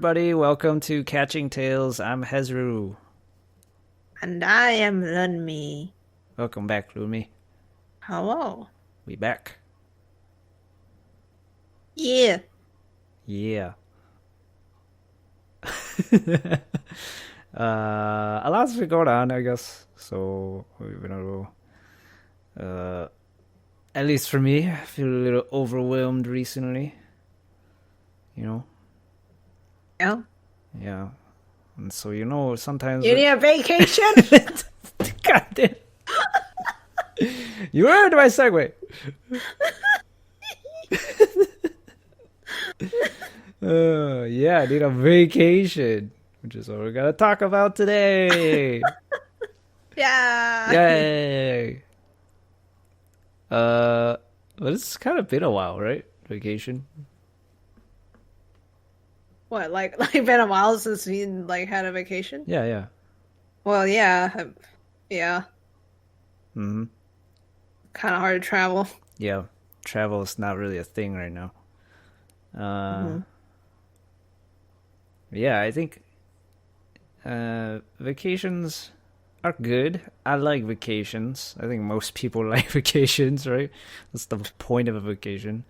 everybody. Welcome to Catching Tales. I'm Hezru. And I am Lunmie. Welcome back, Lunmie. Hello. We back. Yeah. Yeah. A lot's been going on, I guess. So we've been a little, at least for me, I feel a little overwhelmed recently. You know? Yeah. Yeah. And so sometimes You need a vacation? God damn. You ruined my segue. Yeah, I need a vacation, which is what we're gonna talk about today. Yeah. Yay! But it's kind of been a while, right? Vacation. What, like been a while since we had a vacation? Yeah, yeah. Well, yeah. Yeah. Hmm. Kind of hard to travel. Yeah, travel is not really a thing right now. Uh, Hmm. yeah, I think vacations are good. I like vacations. I think most people like vacations, right? That's the point of a vacation,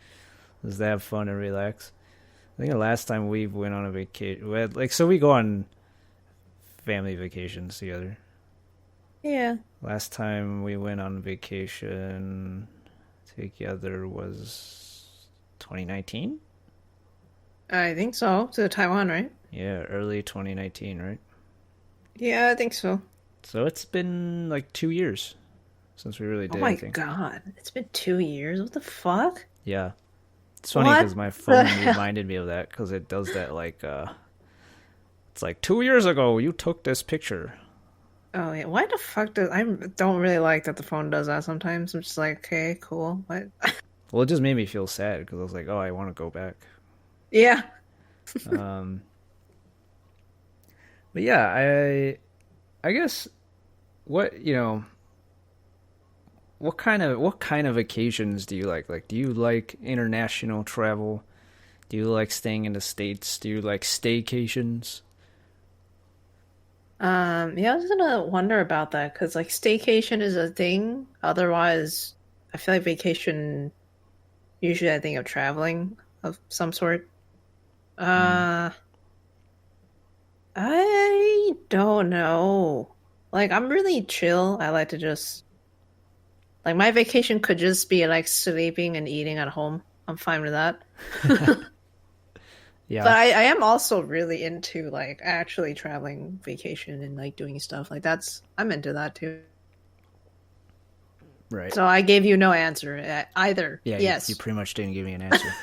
is to have fun and relax. I think the last time we went on a vacation, so we go on family vacations together. Yeah. Last time we went on vacation together was 2019? I think so. To Taiwan, right? Yeah, early 2019, right? Yeah, I think so. So it's been like 2 years since we really Oh did my anything. God. It's been 2 years. What the fuck? Yeah. It's funny What because my the phone hell? reminded me of that because it does that it's like 2 years ago you took this picture. Oh yeah. Why the fuck does I don't really like that the phone does that sometimes. I'm just like, okay, cool. What? Well, it just made me feel sad because I was like, oh, I want to go back. Yeah. Um, but yeah, I guess what what kind of vacations do you like? Like, do you like international travel? Do you like staying in the States? Do you like staycations? Yeah, I was gonna wonder about that because like staycation is a thing. Otherwise, I feel like vacation, usually I think of traveling of some sort. Mm. Uh, I don't know. Like I'm really chill. I like to just like my vacation could just be like sleeping and eating at home. I'm fine with that. But Yeah, I am also really into like actually traveling vacation and like doing stuff. Like I'm into that too. right. So I gave you no answer either. Yeah, you Yes. pretty much didn't give me an answer.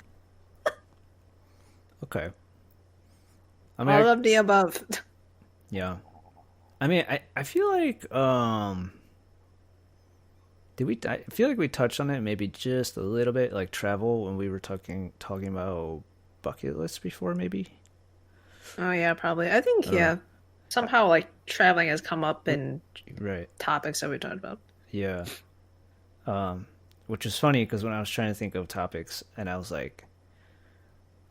Okay. I mean, All of the above. yeah. I mean, I feel like did we? I feel like we touched on it maybe just a little bit, like travel when we were talking about bucket lists before, maybe. Oh yeah, probably. I think Uh, yeah. Somehow like traveling has come up r- in right. topics that we talked about. Yeah. Which is funny because when I was trying to think of topics, and I was like,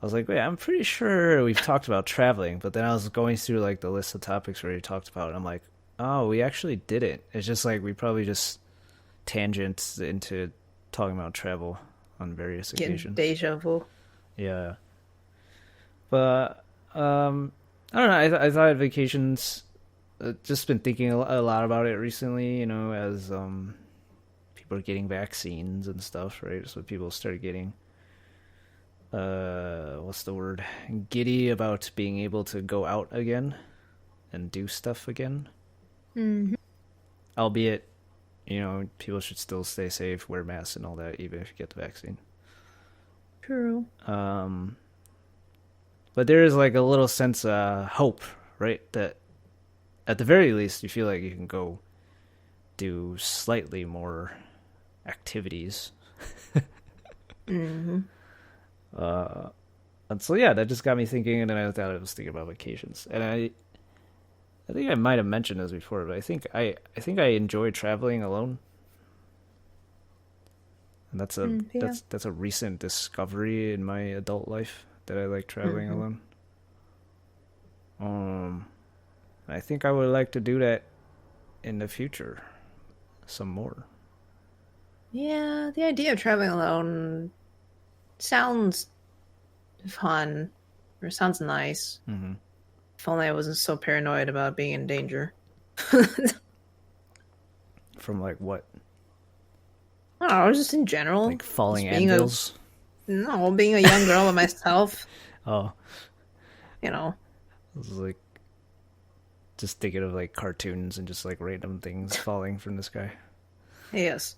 wait, I'm pretty sure we've talked about traveling, but then I was going through like the list of topics where we talked about, it, and I'm like, oh, we actually didn't. It's just like we probably just tangents into talking about travel on various Getting occasions. deja vu. Yeah, but I don't know. I thought vacations. Just been thinking a lot about it recently. As people are getting vaccines and stuff, right? So people start getting what's the word? Giddy about being able to go out again and do stuff again. Hmm. Albeit, people should still stay safe, wear masks and all that, even if you get the vaccine. True. Um, but there is like a little sense of hope, right? That at the very least, you feel like you can go do slightly more activities. Hmm. And so yeah, that just got me thinking, and then I thought I was thinking about vacations, and I think I might have mentioned this before, but I think I enjoy traveling alone, and Yeah. that's a recent discovery in my adult life that I like traveling Hmm. alone. Um, I think I would like to do that in the future some more. Yeah, the idea of traveling alone sounds fun or sounds nice. Hmm. If only I wasn't so paranoid about being in danger. I From like what? don't know, just in general. Like falling Just being a anvils? no, being a young girl by myself, Oh, you know. I was like just thinking of like cartoons and just like random things falling from the sky. Yes.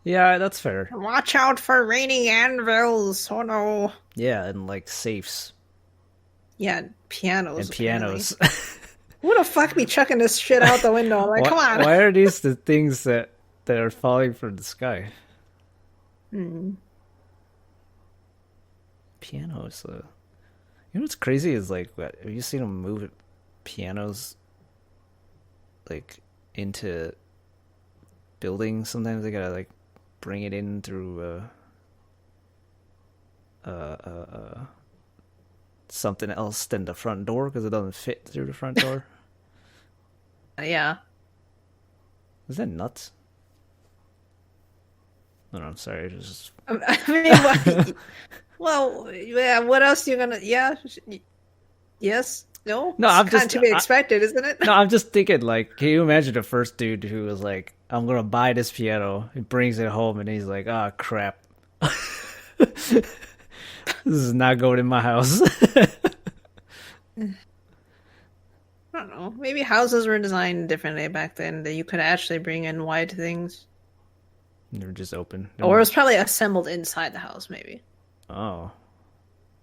Yeah, that's fair. Watch out for raining anvils. Oh no. Yeah, and like safes Yeah, pianos and apparently. pianos. Who the fuck be chucking this shit out the window? I'm like, why, come on. why are these the things that are falling from the sky? Hmm. Pianos. You know what's crazy is like, have you seen them move pianos like into buildings? Sometimes they gotta like bring it in through something else than the front door because it doesn't fit through the front door. Yeah. Is that nuts? No, I'm sorry. It was just I mean, what, well, yeah, what else you gonna, yeah, yes, no? no. It's I'm kind of just to be expected, isn't it? no. I'm just thinking like, can you imagine the first dude who was like, "I'm gonna buy this piano," he brings it home, and he's like, "Ah, crap, this is not going in my house." I don't know. Maybe houses were designed differently back then that you could actually bring in wide things. They're just open. Or it was probably assembled inside the house, maybe. Oh,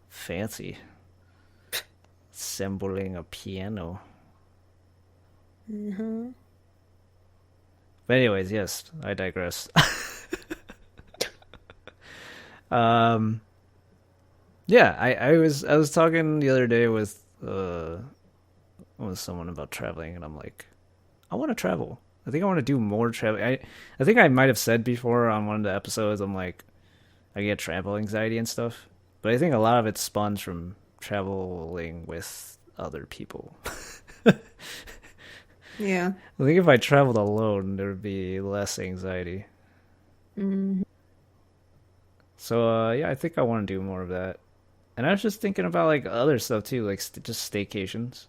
fancy. Assembling a piano. Hmm. But anyways, yes, I digress. um, yeah, I was talking the other day with someone about traveling, and I'm like, I want to travel. I think I want to do more traveling. I think I might have said before on one of the episodes, I'm like, I get travel anxiety and stuff, but I think a lot of it spawns from traveling with other people. Yeah. I think if I traveled alone, there would be less anxiety. Hmm. So yeah, I think I want to do more of that. And I was just thinking about like other stuff too, like just staycations.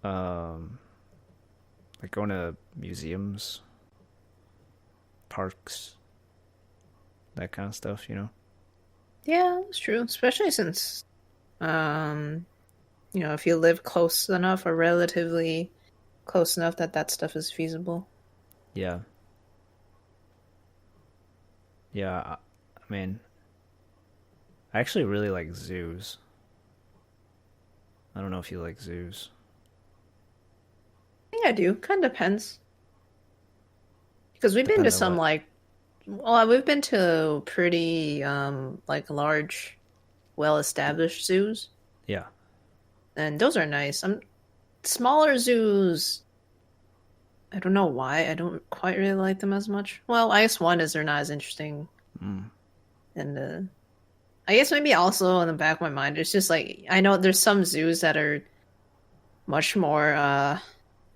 Um, like going to museums, parks, that kind of stuff. You know? Yeah, that's true. Especially since, um, if you live close enough or relatively close enough that that stuff is feasible. Yeah, yeah. I mean, I actually really like zoos. I don't know if you like zoos. I think I do. Kind of depends. Because we've been to Depends on some what. like, well, we've been to pretty like large, well-established zoos, Yeah, and those are nice. Smaller zoos. I don't know why. I don't quite really like them as much. Well, I guess one is they're not as interesting, mm, and I guess maybe also in the back of my mind, it's just like I know there's some zoos that are much more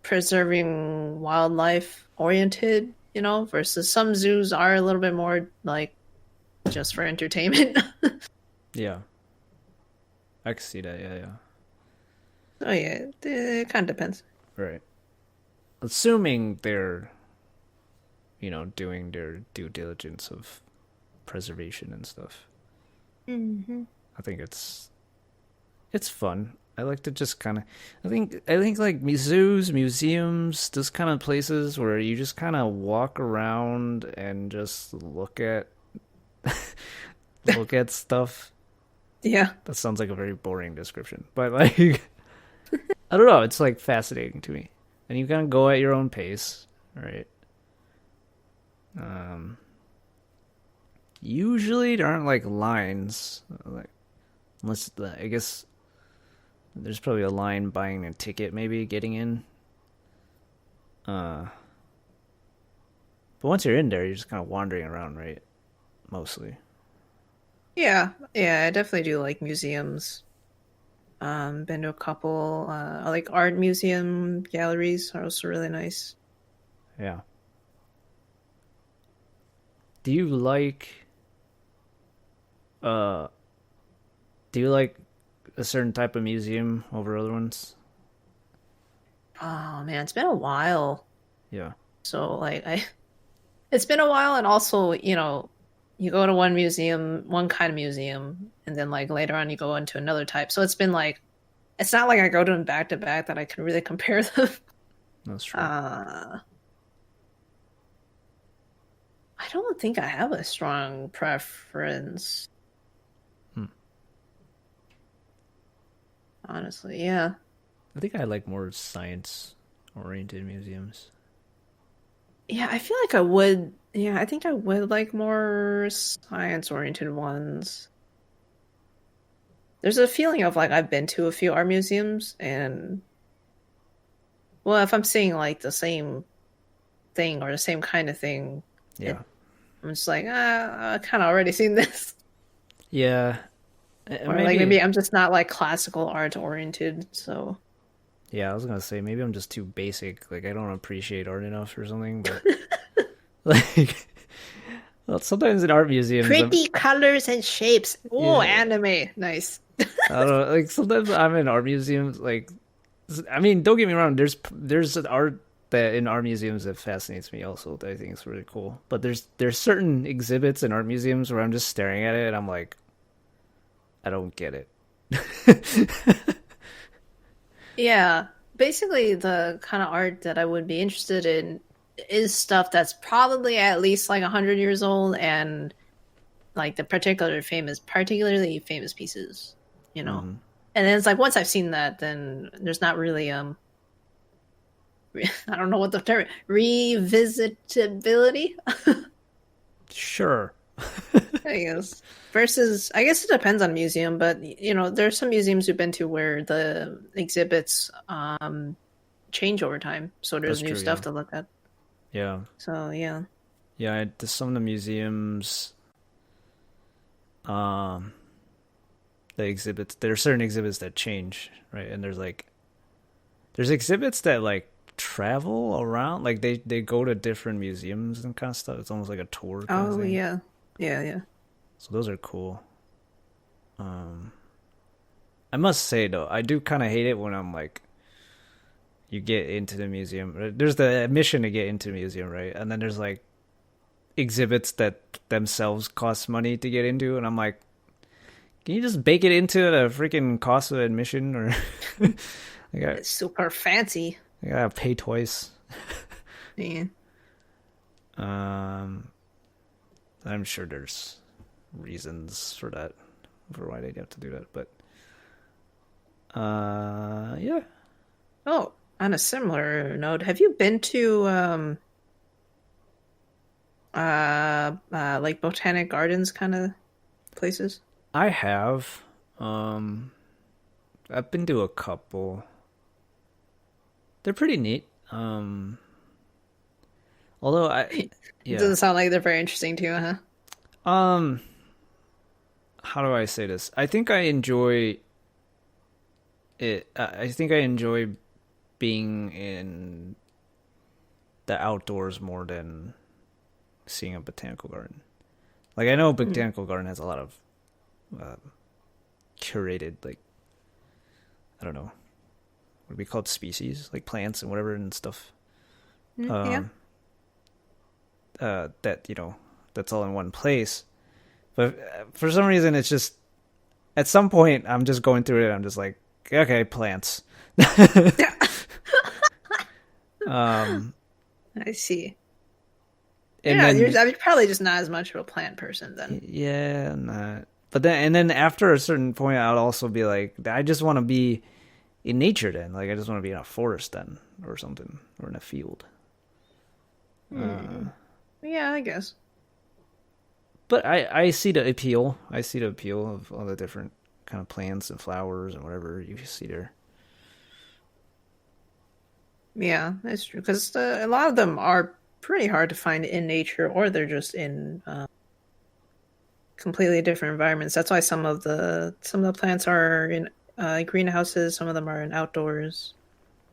preserving wildlife oriented, versus some zoos are a little bit more like just for entertainment. yeah. I can see that. Yeah, yeah. Oh yeah, it kind of depends. Right. Assuming they're, doing their due diligence of preservation and stuff. Hmm. I think it's fun. I like to just kind of I think like zoos, museums, those kind of places where you just kind of walk around and just look at stuff. Yeah. That sounds like a very boring description, but like I don't know, it's like fascinating to me. And you kind of go at your own pace, right? Um Usually there aren't like lines, like unless I guess there's probably a line buying a ticket, maybe getting in. Uh, but once you're in there, you're just kind of wandering around, right? Mostly. Yeah, yeah, I definitely do like museums. Been to a couple. I like art museum galleries are also really nice. Yeah. Do you like uh do you like a certain type of museum over other ones? Oh man, it's been a while. Yeah. So it's been a while, and also, you go to one museum, one kind of museum, and then like later on you go into another type. So it's been like, it's not like I go to them back to back that I can really compare them. That's true. Uh, I don't think I have a strong preference, Hmm. honestly. Yeah. I think I like more science oriented museums. Yeah, I feel like I would. Yeah, I think I would like more science-oriented ones. There's a feeling of like I've been to a few art museums, and well, if I'm seeing like the same thing or the same kind of thing, Yeah. it I'm just like, I kind of already seen this. Yeah. Or like maybe Maybe I'm just not like classical art oriented, so yeah, I was gonna say maybe I'm just too basic. Like I don't appreciate art enough or something, but like well, sometimes in art museums pretty colors and shapes. Oh, yeah, anime. Nice. I don't know, like sometimes I'm in art museums like I mean, don't get me wrong. There's an art that in art museums that fascinates me also that I think is really cool. But there's certain exhibits in art museums where I'm just staring at it and I'm like, I don't get it. Yeah. Basically, the kind of art that I would be interested in is stuff that's probably at least like 100 years old, and like the particularly famous pieces, you know. Hmm. And then it's like once I've seen that, then there's not really I don't know what the term revisitability. Sure. I guess. Versus, I guess it depends on museum, but there's some museums we've been to where the exhibits change over time, so That's there's new true. stuff Yeah. to look at. Yeah. So yeah. Yeah. Some of the museums, um, the exhibits. There are certain exhibits that change, right? And there's exhibits that like travel around, like they go to different museums and kind of stuff. It's almost like a tour kind of Oh thing. yeah, yeah, yeah. So those are cool. Um, I must say though, I do kind of hate it when I'm like, you get into the museum. There's the admission to get into the museum, right? And then there's like exhibits that themselves cost money to get into, and I'm like, can you just bake it into the freaking cost of admission, or It's super fancy. I gotta pay twice? Yeah. Um, I'm sure there's reasons for that, for why they'd have to do that, but yeah, Oh, on a similar note, have you been to like botanic gardens kind of places? I have. Um, I've been to a couple. They're pretty neat. Although It yeah. doesn't sound like they're very interesting to you, huh? Um, how do I say this? I think I enjoy it. I think I enjoy being in the outdoors more than seeing a botanical garden. Like I know a Mm. botanical garden has a lot of uh, curated, like I don't know, what do we call it, species, like plants and whatever and stuff. Yeah. Um, that that's all in one place. But for some reason, it's just at some point I'm just going through it. I'm just like, okay, plants. Um, I see. and Yeah, then I'm probably just not as much of a plant person then. yeah, not. But then after a certain point, I'll also be like, I just want to be in nature then. Like I just want to be in a forest then, or something, or in a field. Hmm. Yeah, I guess. But I see the appeal. I see the appeal of all the different kind of plants and flowers and whatever you see there. Yeah, that's true. Because a lot of them are pretty hard to find in nature, or they're just in completely different environments. That's why some of the plants are in greenhouses, some of them are in outdoors.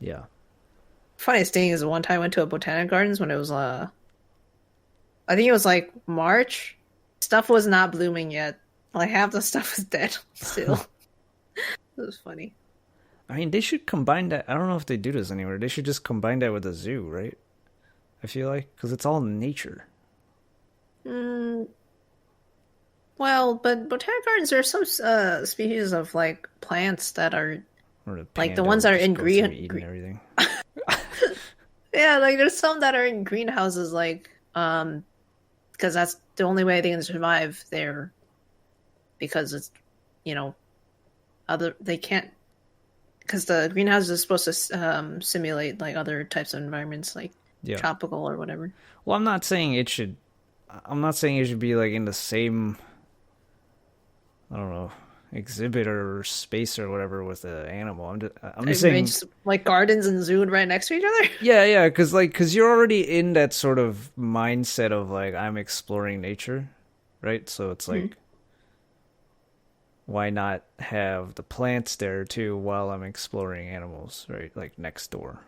Yeah. Funniest thing is one time I went to a botanic gardens when it was I think it was like March. Stuff was not blooming yet. Like half the stuff was dead still. It was funny. I mean, they should combine that. I don't know if they do this anywhere. They should just combine that with a zoo, right? I feel like because it's all nature. Mm, well, but botanic gardens, there are some species of like plants that are Or the like the panda ones would that are just in go through green. eating everything. Yeah, like there's some that are in greenhouses, like because that's the only way they can survive there because it's you know other they can't because the greenhouse is supposed to simulate like other types of environments like Yeah. tropical or whatever. Well, I'm not saying it should. I'm not saying it should be like in the same. I don't know, exhibit or space or whatever with the animal. I'm just Maybe saying. just like gardens and zoo right next to each other. Yeah, yeah, because you're already in that sort of mindset of like I'm exploring nature, right? So it's Hmm. like why not have the plants there too while I'm exploring animals, right? Like next door.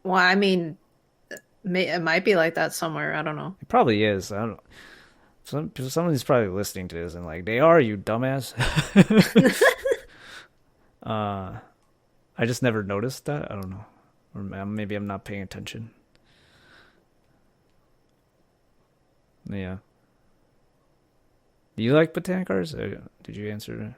Well, I mean, it might be like that somewhere. I don't know. It probably is. I don't. Somebody's probably listening to this and like they are you dumbass. uh, I just never noticed that. I don't know, or maybe I'm not paying attention. Yeah. Do you like botanic gardens? Did you answer?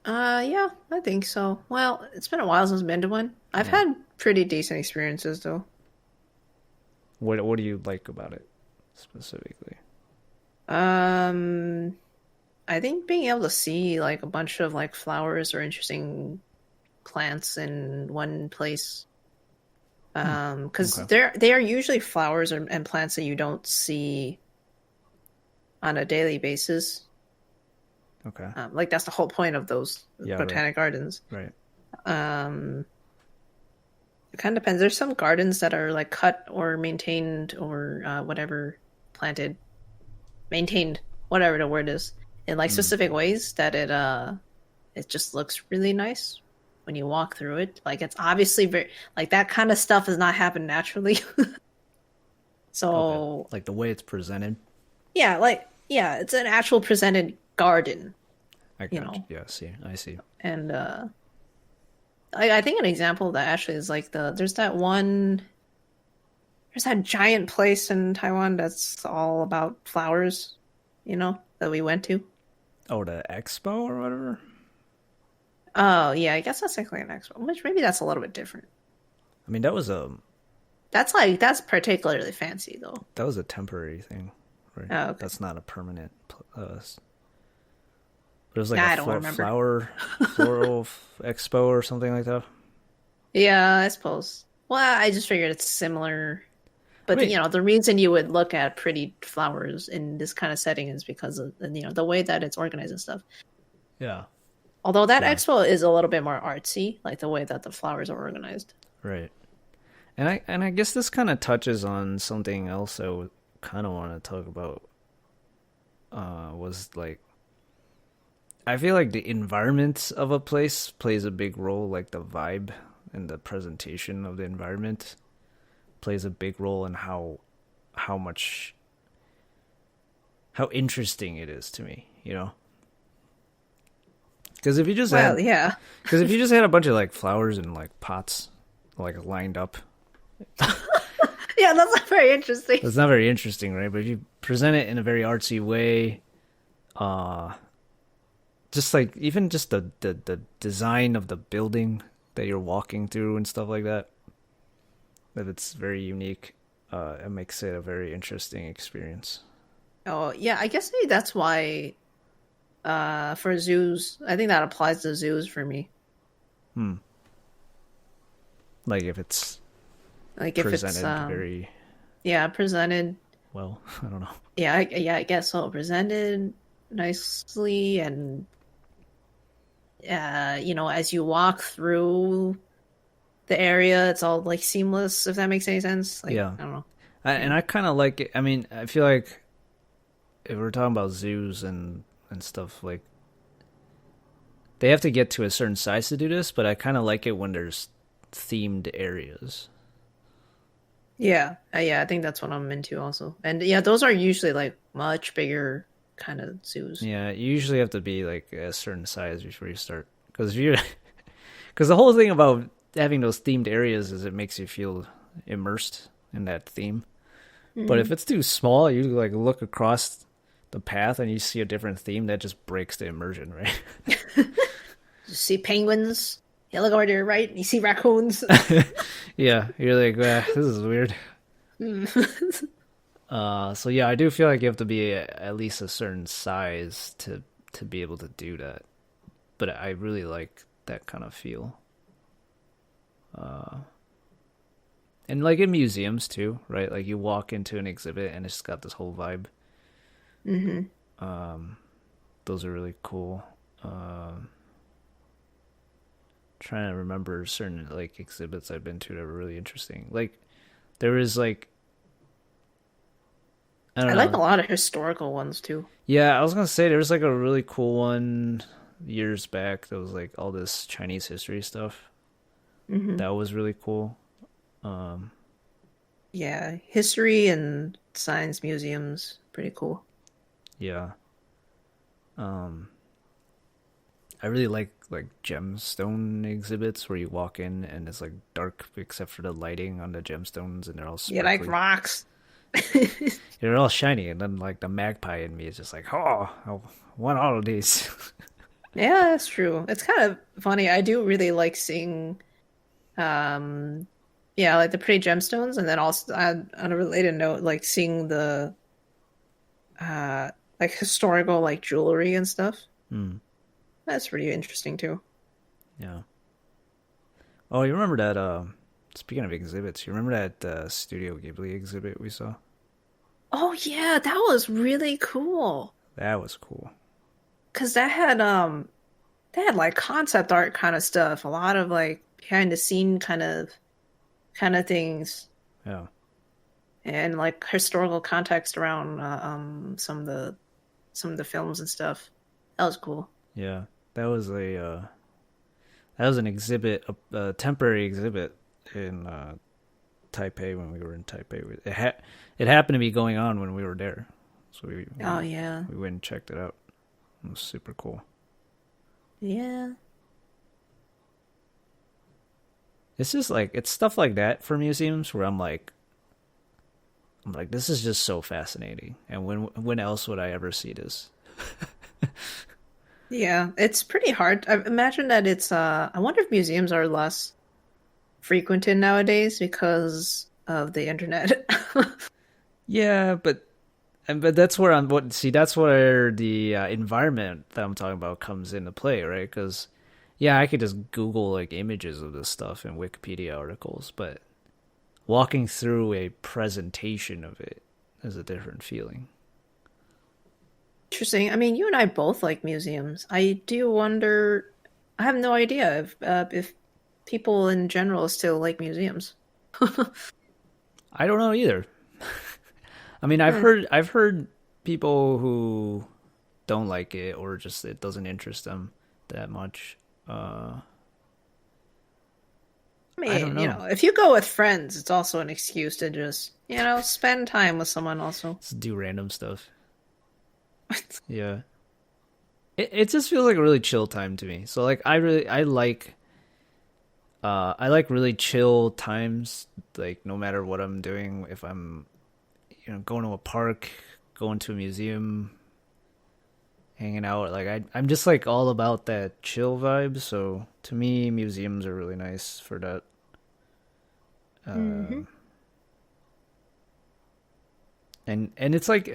Yeah, I think so. Well, it's been a while since I've been to one. I've Yeah. had pretty decent experiences though. What do you like about it specifically? Um, I think being able to see like a bunch of like flowers or interesting plants in one place. Hmm. Because Okay. they are usually flowers and plants that you don't see on a daily basis. Okay. Like that's the whole point of those Yeah. Right. botanic gardens. Right. Um, it kind of depends. There's some gardens that are like cut or maintained or whatever, planted, maintained, whatever the word is, in like Hmm. specific ways that it just looks really nice when you walk through it. Like it's obviously very like that kind of stuff does not happen naturally. Okay. So Like the way it's presented. yeah, it's an actual presented garden, I you got you. know. Yeah. See. I see. And I think an example of that actually is like there's that giant place in Taiwan that's all about flowers, that we went to. Oh, the expo or whatever. Oh yeah, I guess that's technically an expo, which maybe that's a little bit different. I mean, That's particularly fancy though. that was a temporary thing, right? Oh, okay. That's not a permanent. But it was like Nah, a I don't remember. floral expo or something like that. Yeah, I suppose. Well, I just figured it's similar. But Wait. the reason you would look at pretty flowers in this kind of setting is because of the way that it's organized and stuff. Yeah. Although that Yeah. expo is a little bit more artsy, like the way that the flowers are organized. Right. And I guess this kind of touches on something else I would kind of want to talk about. Was like I feel like the environment of a place plays a big role, like the vibe and the presentation of the environment plays a big role in how much how interesting it is to me, you know? Because if you just Well, had yeah. because if you just had a bunch of like flowers in like pots like lined up, Yeah, that's not very interesting. that's not very interesting, right? But if you present it in a very artsy way, uh just like even just the design of the building that you're walking through and stuff like that, that it's very unique, it makes it a very interesting experience. Oh, yeah, I guess maybe that's why for zoos, I think that applies to zoos for me. Hmm. Like if it's Like if it's presented very yeah, presented well. I don't know. yeah, I guess so. Presented nicely and as you walk through the area, it's all like seamless, if that makes any sense. Like, Yeah. I don't know. And Yeah. I kind of like it. I mean, I feel like if we're talking about zoos and stuff, like they have to get to a certain size to do this, but I kind of like it when there's themed areas. Yeah, yeah, I think that's what I'm into also. And yeah, those are usually like much bigger kind of zoos. Yeah, you usually have to be like a certain size before you start, because if you, because the whole thing about having those themed areas is it makes you feel immersed in that theme. But if Hmm. it's too small, you like look across the path and you see a different theme that just breaks the immersion, right? You see penguins. You look over to your right, and you see raccoons. Yeah, you're like, this is weird. Hmm. So yeah, I do feel like you have to be at least a certain size to be able to do that. But I really like that kind of feel. And like in museums too, right? Like you walk into an exhibit and it's got this whole vibe. Hmm. Those are really cool. Um, Trying to remember certain like exhibits I've been to that were really interesting. Like there was like I don't I like a know. lot of historical ones too. Yeah, I was gonna say there was like a really cool one years back that was like all this Chinese history stuff. Hmm. That was really cool. Um, Yeah, history and science museums, pretty cool. yeah. Um, I really like gemstone exhibits where you walk in and it's like dark except for the lighting on the gemstones and they're all You like sparkly. rocks? They're all shiny and then like the magpie in me is just like, oh, I want all of these. Yeah, that's true. It's kind of funny. I do really like seeing, um, yeah, like the pretty gemstones, and then also on a related note, like seeing the uh like historical like jewelry and stuff. Hmm. That's pretty interesting too. Yeah. Oh, you remember that? Speaking of exhibits, you remember that Studio Ghibli exhibit we saw? Oh yeah, that was really cool. That was cool. 'Cause that had like concept art kind of stuff, a lot of like behind the scene kind of things, Yeah. and like historical context around some of the films and stuff. That was cool. Yeah. That was a that was an exhibit, a temporary exhibit in Taipei when we were in Taipei. It happened to be going on when we were there, so Oh yeah. we went and checked it out. It was super cool. Yeah. It's just like it's stuff like that for museums where I'm like this is just so fascinating. And when else would I ever see this? Yeah, it's pretty hard. I imagine that it's I wonder if museums are less frequented nowadays because of the internet. Yeah, but that's where I'm what see that's where the environment that I'm talking about comes into play, right? Because yeah, I could just Google like images of this stuff in Wikipedia articles, but walking through a presentation of it is a different feeling. Interesting. I mean, you and I both like museums. I do wonder, I have no idea if people in general still like museums. I don't know either. I mean, Hmm. I've heard people who don't like it or just it doesn't interest them that much. I I don't mean, know. if you go with friends, it's also an excuse to just, spend time with someone also. Just do random stuff. Yeah. It just feels like a really chill time to me. So like I like really chill times like no matter what I'm doing if I'm going to a park, going to a museum, hanging out like I'm just like all about that chill vibe. So to me museums are really nice for that. Hmm. And it's like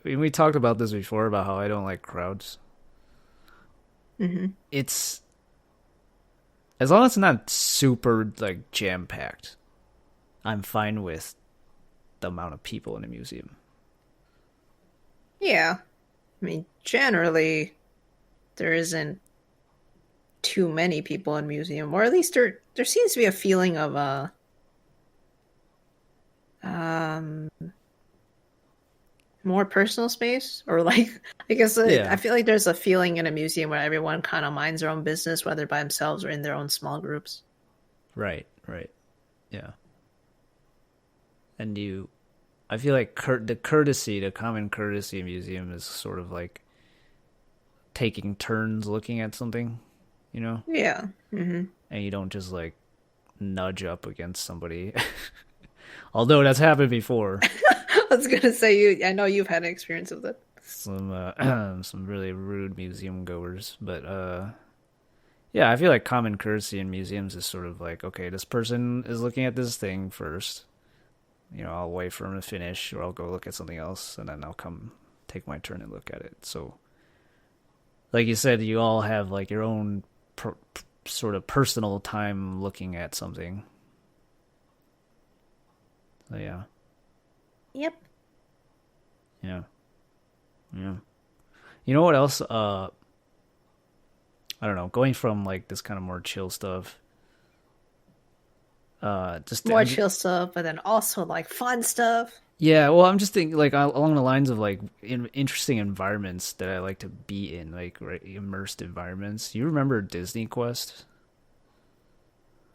we talked about this before about how I don't like crowds. Hmm. It's as long as it's not super like jam packed, I'm fine with the amount of people in a museum. Yeah. I mean, generally, there isn't too many people in museum, or at least there seems to be a feeling of um more personal space, or like I guess I Yeah, feel like there's a feeling in a museum where everyone kind of minds their own business, whether by themselves or in their own small groups. right, right. Yeah. And I feel like the common courtesy museum is sort of like taking turns looking at something, you know? Yeah. And you don't just like nudge up against somebody. Although that's happened before. I was gonna say you. I know you've had an experience with it. Some really rude museum goers, but yeah, I feel like common courtesy in museums is sort of like, okay, this person is looking at this thing first. I'll wait for him to finish, or I'll go look at something else, and then I'll come take my turn and look at it. So, like you said, you all have like your own sort of personal time looking at something. So yeah, Yep. yeah, yeah. You know what else? I don't know. Going from like this kind of more chill stuff, just More I'm just, chill stuff, but then also like fun stuff. yeah. Well, I'm just thinking like along the lines of like interesting environments that I like to be in, like right, immersed environments. You remember Disney Quest?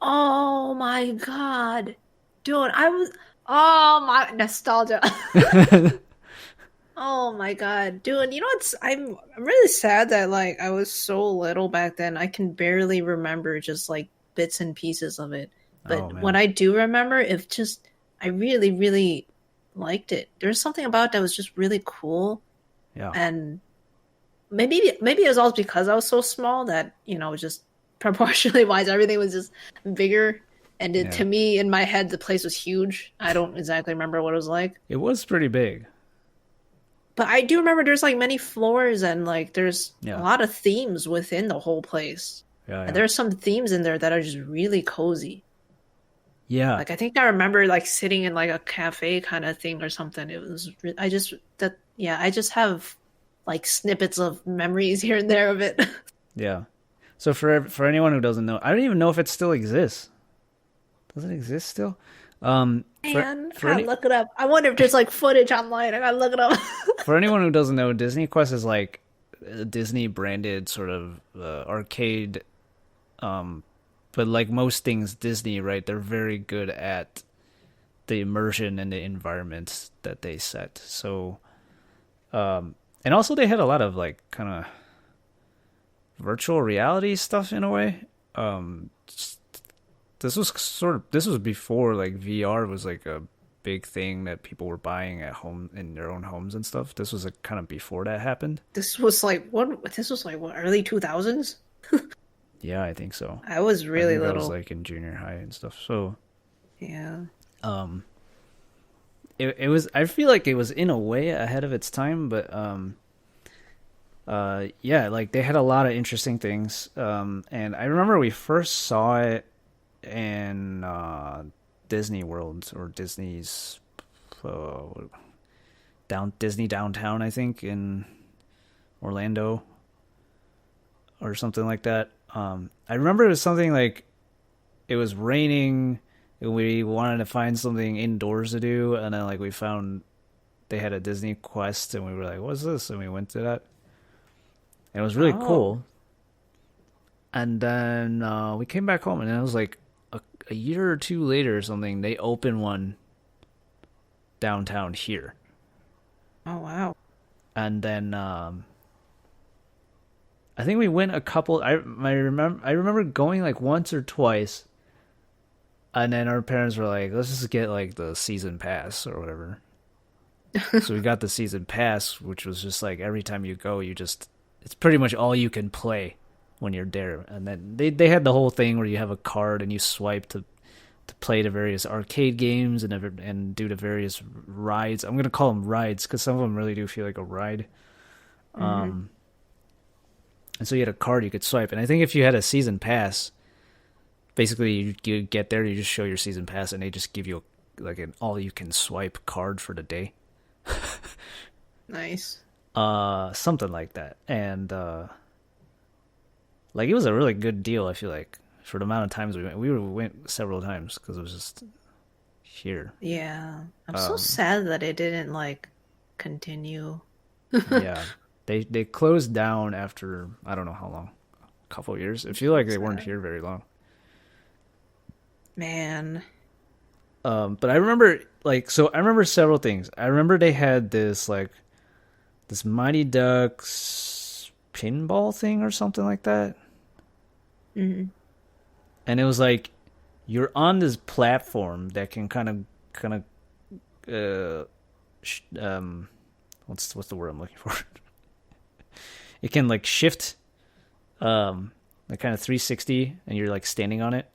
Oh my God. Dude, I was oh my nostalgia. Oh my God. Dude, you know what's I'm really sad that like I was so little back then. I can barely remember just like bits and pieces of it. Oh But what man, I do remember, if just I really, really liked it. There's something about it that was just really cool. yeah, And maybe it was also because I was so small that, just proportionally wise, everything was just bigger. And yeah. to me, in my head, the place was huge. I don't exactly remember what it was like. It was pretty big. But I do remember there's like many floors and like there's a Yeah, lot of themes within the whole place. yeah, And yeah, there's some themes in there that are just really cozy. yeah, Like I think I remember like sitting in like a cafe kind of thing or something. It was I just that yeah, I just have like snippets of memories here and there of it. yeah. So for anyone who doesn't know, I don't even know if it still exists. Does it exist still? Man, I For gotta any look it up. I wonder if there's like footage online. I gotta look it up. for anyone who doesn't know, Disney Quest is like a Disney branded sort of arcade. Um, but like most things Disney, right? They're very good at the immersion and the environments that they set. So, and also they had a lot of like kind of virtual reality stuff in a way. Um, this was before like VR was like a big thing that people were buying at home in their own homes and stuff. This was like kind of before that happened. This was like what? This was like what, early 2000s? Yeah, I think so. I was I really think I was little. like in junior high and stuff. So, Yeah. um, it was. I feel like it was in a way ahead of its time, but yeah, like they had a lot of interesting things. And I remember we first saw it in Disney World or Disney's uh, Disney downtown, I think in Orlando or something like that. I remember it was something like it was raining and we wanted to find something indoors to do, and then like we found they had a Disney Quest, and we were like, "What's this?" And we went to that. And it was really Oh. cool. And then we came back home, and then it was like a year or two later or something. They opened one downtown here, Oh wow. and then I think we went a couple. I remember going like once or twice, and then our parents were like, "Let's just get like the season pass or whatever." So we got the season pass, which was just like every time you go, it's pretty much all you can play when you're there. And then they had the whole thing where you have a card and you swipe to play the various arcade games and do the various rides. I'm gonna call them rides because some of them really do feel like a ride. Hmm. And so you had a card you could swipe, and I think if you had a season pass, basically you get there, you just show your season pass, and they just give you like an all you can swipe card for the day. Nice. Something like that. And like it was a really good deal, I feel like, for the amount of times we went several times because it was just here. Yeah. I'm so Um sad that it didn't like continue. Yeah, they closed down after I don't know how long, a couple of years. I feel like they weren't Sad. here very long. Man. But I remember I remember several things. I remember they had this Mighty Ducks pinball thing or something like that, Hmm. and it was like you're on this platform that can kind of what's the word I'm looking for? It can like shift like kind of 360, and you're like standing on it.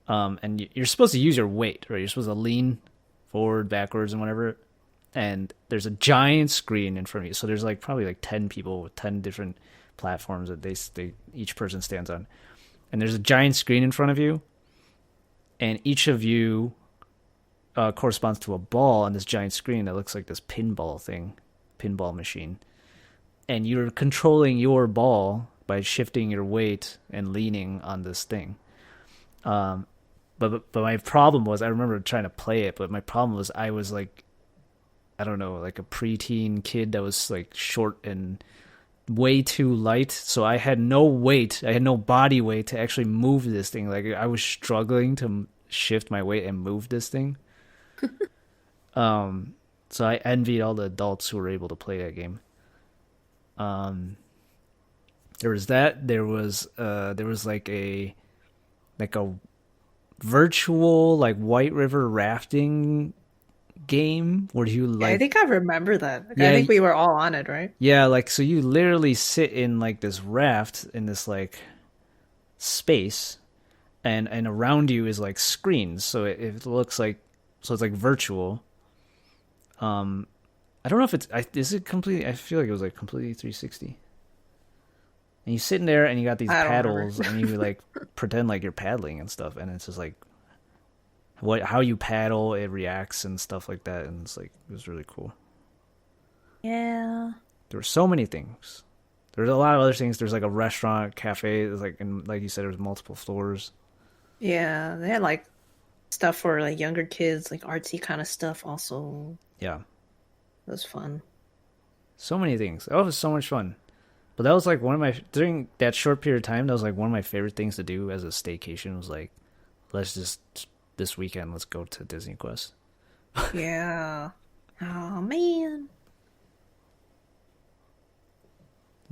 And you're supposed to use your weight, right? You're supposed to lean forward, backwards, and whatever. And there's a giant screen in front of you. So there's like probably like 10 people with 10 different platforms that they each person stands on. And there's a giant screen in front of you, and each of you corresponds to a ball on this giant screen that looks like this pinball machine. And you're controlling your ball by shifting your weight and leaning on this thing. But my problem was I remember trying to play it, but my problem was I was like I don't know, like a preteen kid that was like short and way too light, so I had no weight, I had no body weight to actually move this thing. Like I was struggling to shift my weight and move this thing. So I envied all the adults who were able to play that game. Um, there was that. There was like a virtual like White River rafting game where you Yeah, I like think I remember that. Like, I yeah think we were all on it, right? yeah like so you literally sit in like this raft in this like space, and around you is like screens, so it looks like so it's like virtual. um I don't know if is it completely, I feel like it was like completely 360, and you sitting there and you got these I don't remember. paddles and you like pretend like you're paddling and stuff, and it's just like what how you paddle it reacts and stuff like that, and it's like it was really cool. Yeah. There were so many things. There's a lot of other things. There's like a restaurant, cafe. There's like, and like you said, there's multiple floors. Yeah. They had like stuff for like younger kids, like artsy kind of stuff also. Yeah, It was fun. so many things. Oh, it was so much fun. But that was like one of my during that short period of time. That was like one of my favorite things to do as a staycation. Was like, let's just this weekend, let's go to Disney Quest. Yeah. Oh man.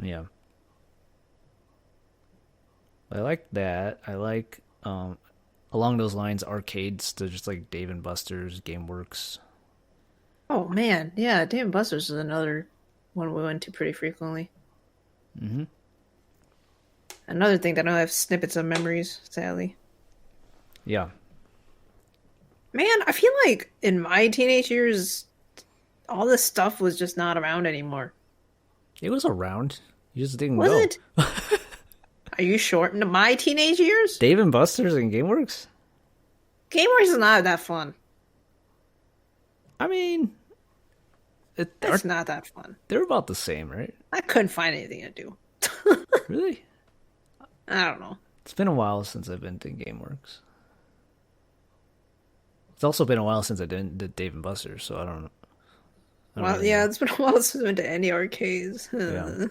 Yeah, I like that. I like along those lines arcades to just like Dave and Buster's, GameWorks. Oh man. Yeah, Dave and Buster's is another one we went to pretty frequently. Mm-hmm. Another thing that I have snippets of memories, sadly. Yeah, Man, I feel like in my teenage years, all this stuff was just not around anymore. it was around. You just didn't Was go. it? Are you short into my teenage years? Dave and Buster's and GameWorks. Gamers is not that fun. I mean, It's not that fun. they're about the same, right? I couldn't find anything to do. Really? I don't know. It's been a while since I've been to GameWorks. It's also been a while since I did Dave and Buster's, so I don't know. I don't Well, really yeah, know. it's been a while since I went to any arcades. Yeah.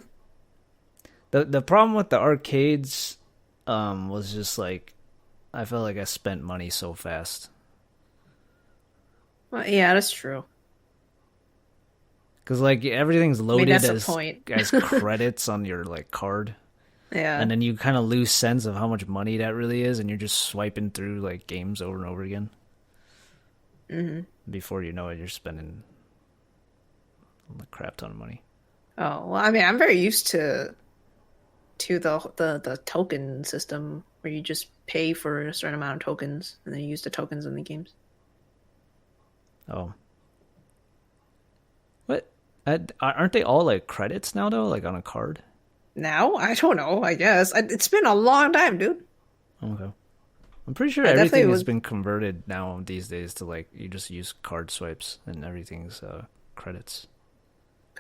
The problem with the arcades was just like I felt like I spent money so fast. Well, yeah, that's true. Cuz like everything's I mean, loaded that's the point. as credits on your like card, Yeah. and then you kind of lose sense of how much money that really is, and you're just swiping through like games over and over again. Hmm. Before you know it, you're spending a crap ton of money. Oh, well, I mean, I'm very used to the token system where you just pay for a certain amount of tokens and then you use the tokens in the games. Oh, what? Aren't they all like credits now though, like on a card? Now, I don't know. I guess it's been a long time, dude. Okay. I'm pretty sure I definitely everything has was. been converted now these days to like you just use card swipes and everything's credits.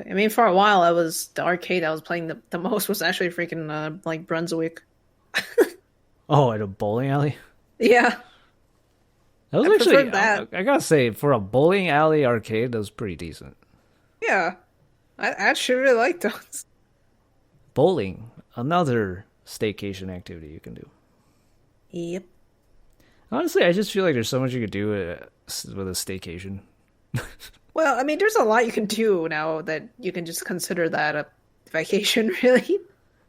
I mean, for a while, I was the arcade I was playing the most was actually freaking like Brunswick. Oh, at a bowling alley? Yeah, That was I actually preferred that. I gotta say for a bowling alley arcade, that was pretty decent. Yeah, I actually really like those. Bowling, another staycation activity you can do. Yep. Honestly, I just feel like there's so much you could do with a staycation. Well, I mean, there's a lot you can do now that you can just consider that a vacation, really.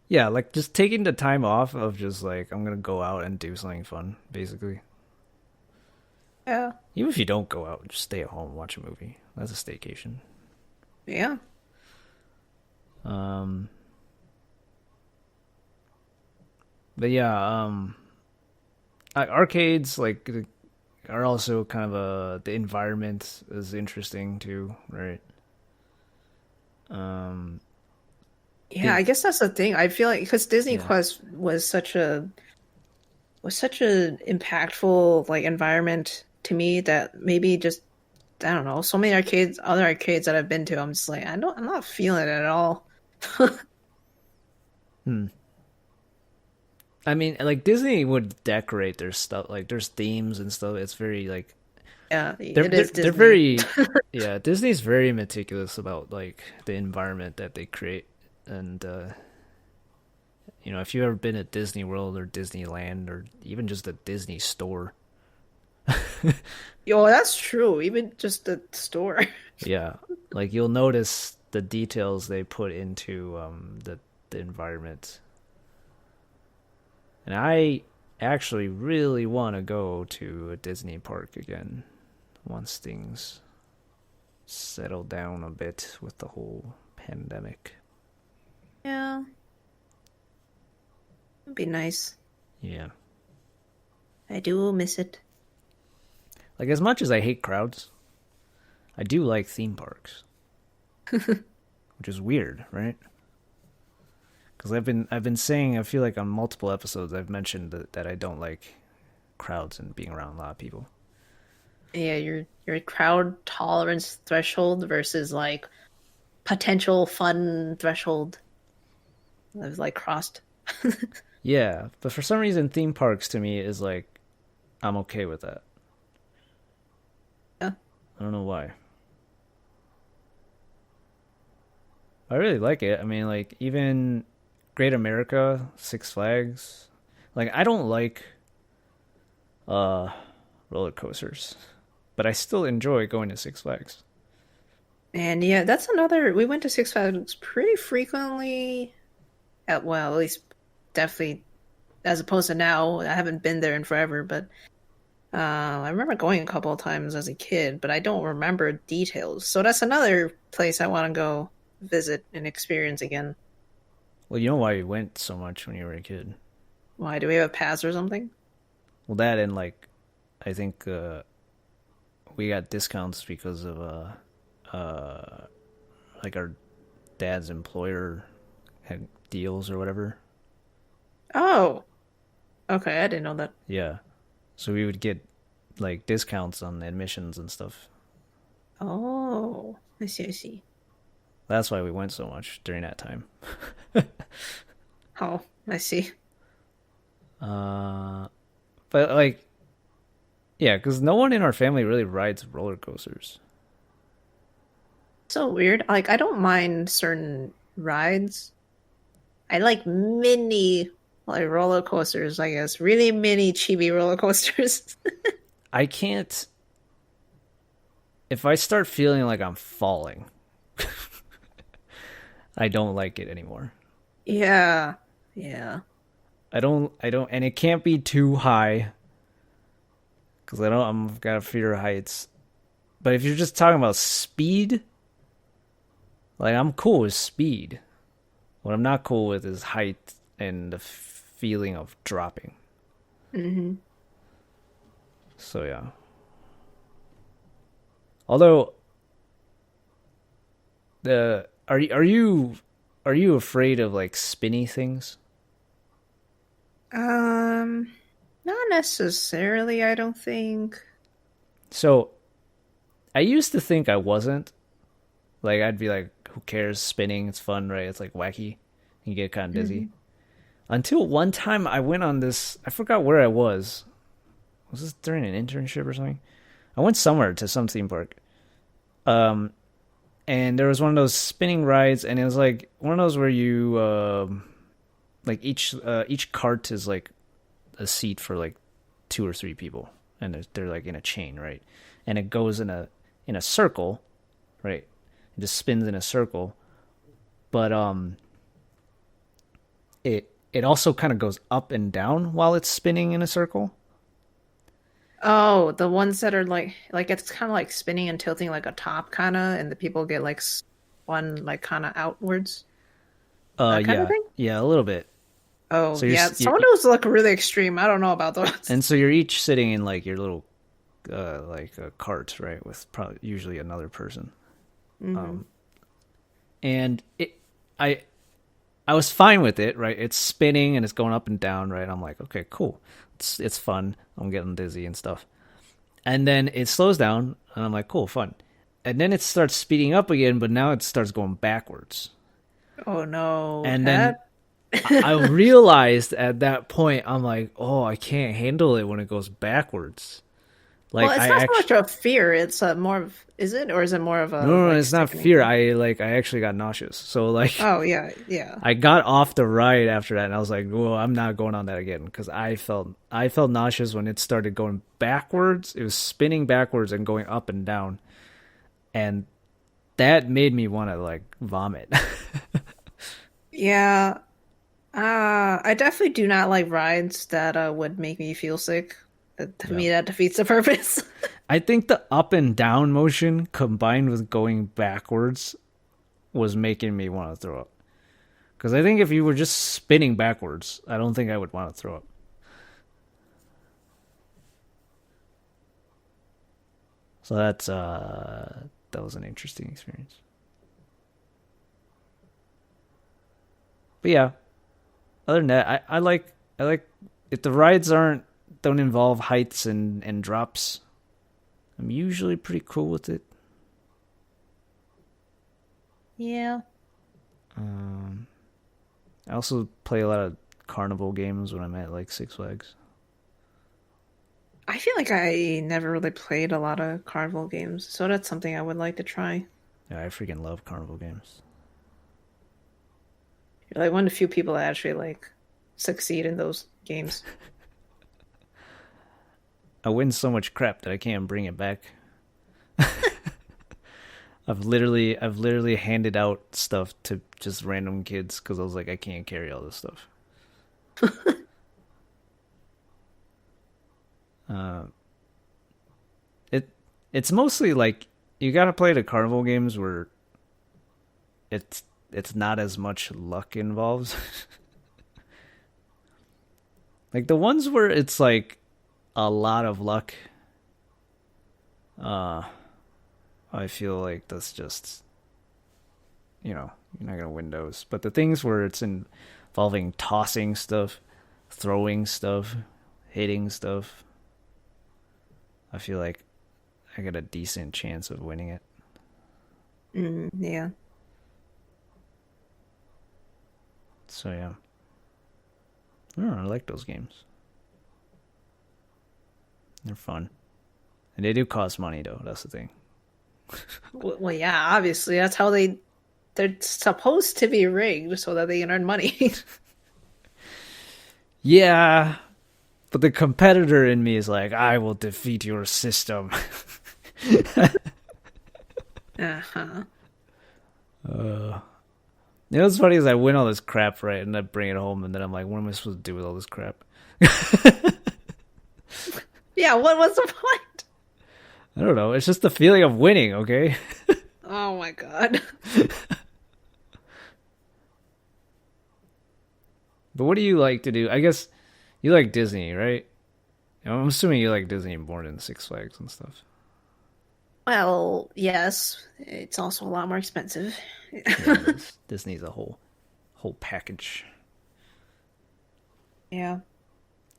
Yeah, like just taking the time off of just like I'm gonna go out and do something fun, basically. Yeah. Even if you don't go out, just stay at home and watch a movie. That's a staycation. Yeah. Um, but yeah, arcades like are also kind of the environment is interesting too, right? Um, Yeah, it I guess that's the thing. I feel like because Disney yeah, Quest was such a impactful like environment to me that maybe just I don't know, so many arcades, other arcades that I've been to, I'm just like, I'm not feeling it at all. hmm. I mean, like Disney would decorate their stuff, like there's themes and stuff. It's very like Yeah, they're it they're is they're Disney. very yeah. Disney's very meticulous about like the environment that they create, and if you've ever been at Disney World or Disneyland or even just a Disney store, Yo, that's true. Even just the store. yeah, like you'll notice the details they put into the environment. And I actually really want to go to a Disney park again once things settle down a bit with the whole pandemic. Yeah, it'd be nice. Yeah. I do miss it. Like as much as I hate crowds, I do like theme parks, which is weird, right? Because I've been saying I feel like on multiple episodes I've mentioned that I don't like crowds and being around a lot of people. Yeah, your crowd tolerance threshold versus like potential fun threshold is like crossed. Yeah, but for some reason theme parks to me is like I'm okay with that. Yeah. I don't know why. I really like it. I mean, like even Great America, Six Flags. Like I don't like uh roller coasters, but I still enjoy going to Six Flags. And yeah, that's another. We went to Six Flags pretty frequently. At least definitely as opposed to now. I haven't been there in forever, but I remember going a couple of times as a kid, but I don't remember details. So that's another place I want to go visit and experience again. Well, you know why you went so much when you were a kid. Why do we have a pass or something? Well, that and like I think we got discounts because of like our dad's employer had deals or whatever. Oh, okay, I didn't know that. Yeah. So we would get like discounts on admissions and stuff. Oh, I see, I see. That's why we went so much during that time. Oh, I see. Uh, but like, yeah, because no one in our family really rides roller coasters. So weird. Like, I don't mind certain rides. I like mini, like roller coasters, I guess. Really mini chibi roller coasters. I can't. If I start feeling like I'm falling, I don't like it anymore. Yeah, yeah. I don't, and it can't be too high because I've got a fear of heights. But if you're just talking about speed, like I'm cool with speed. What I'm not cool with is height and the feeling of dropping. Hmm. So yeah. Although the are you afraid of like spinny things? Um, Not necessarily, I don't think. So I used to think I wasn't. Like I'd be like, who cares? Spinning, it's fun, right? It's like wacky. You get kind of dizzy. Hmm. Until one time I went on this. I forgot where I was. Was this during an internship or something? I went somewhere to some theme park. Um, and there was one of those spinning rides, and it was like one of those where you like each cart is like a seat for like two or three people, and they're like in a chain, right? And it goes in a circle, right? It just spins in a circle, but it also kind of goes up and down while it's spinning in a circle. Oh, the ones that are like it's kind of like spinning and tilting like a top kind of, and the people get like spun like kind of outwards. That kind of Yeah, thing. yeah, a little bit. Oh So yeah, some of those look really extreme. I don't know about those. and so you're each sitting in like your little like a cart, right, with probably usually another person. Hmm. And I I was fine with it, right? It's spinning and it's going up and down, right? I'm like, okay, cool. It's fun. I'm getting dizzy and stuff. And then it slows down, and I'm like, cool, fun. And then it starts speeding up again, but now it starts going backwards. Oh no, And then that. I realized at that point, I'm like, oh, I can't handle it when it goes backwards. Well, Like it's I not so actually, much of fear. It's more of, is it, or is it more of a no, no, like it's not sickening fear. thing? I actually got nauseous. So like, Oh yeah, yeah. I got off the ride after that, and I was like, "Well, I'm not going on that again," because I felt nauseous when it started going backwards. It was spinning backwards and going up and down, and that made me want to like vomit. Yeah. I definitely do not like rides that would make me feel sick. To Yeah, me, that defeats the purpose. I think the up and down motion combined with going backwards was making me want to throw up. Because I think if you were just spinning backwards, I don't think I would want to throw up. So that was an interesting experience. But yeah, other than that, I like if the rides aren't don't involve heights and drops. I'm usually pretty cool with it. Yeah. Um, I also play a lot of carnival games when I'm at like Six Flags. I feel like I never really played a lot of carnival games, so that's something I would like to try. Yeah, I freaking love carnival games. You're like one of the few people that actually like succeed in those games. I win so much crap that I can't bring it back. I've literally handed out stuff to just random kids because I was like, I can't carry all this stuff. Uh, it it's mostly like you gotta play the carnival games where it's not as much luck involved. Like the ones where it's like a lot of luck. Uh, I feel like that's just you're not gonna win those. But the things where it's involving tossing stuff, throwing stuff, hitting stuff, I feel like I got a decent chance of winning it. Yeah. So yeah, I don't know, I like those games. They're fun, and they do cost money though. That's the thing. Well, yeah, obviously that's how they're supposed to be rigged so that they can earn money. Yeah, but the competitor in me is like, I will defeat your system. Uh-huh. You know what's funny is I win all this crap, right, and I bring it home, and then I'm like, what am I supposed to do with all this crap? Yeah, what was the point? I don't know. It's just the feeling of winning, okay? Oh my God. But what do you like to do? I guess you like Disney, right? I'm assuming you like Disney more than Six Flags and stuff. Well, yes, it's also a lot more expensive. Yeah, it is. Disney's a whole package. Yeah.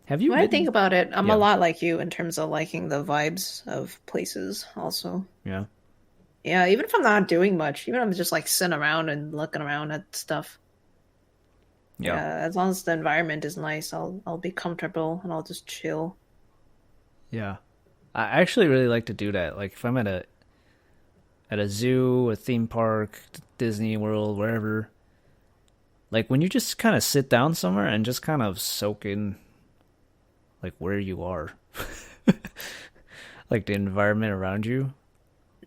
Have you When I think been? about it, I'm a Yeah, lot like you in terms of liking the vibes of places also. yeah, Yeah, even if I'm not doing much, even if I'm just like sitting around and looking around at stuff. yeah, Yeah, as long as the environment is nice, I'll be comfortable and I'll just chill. yeah. I actually really like to do that. Like if I'm at at a zoo, a theme park, Disney World, wherever. Like when you just kind of sit down somewhere and just kind of soak in like where you are, like the environment around you,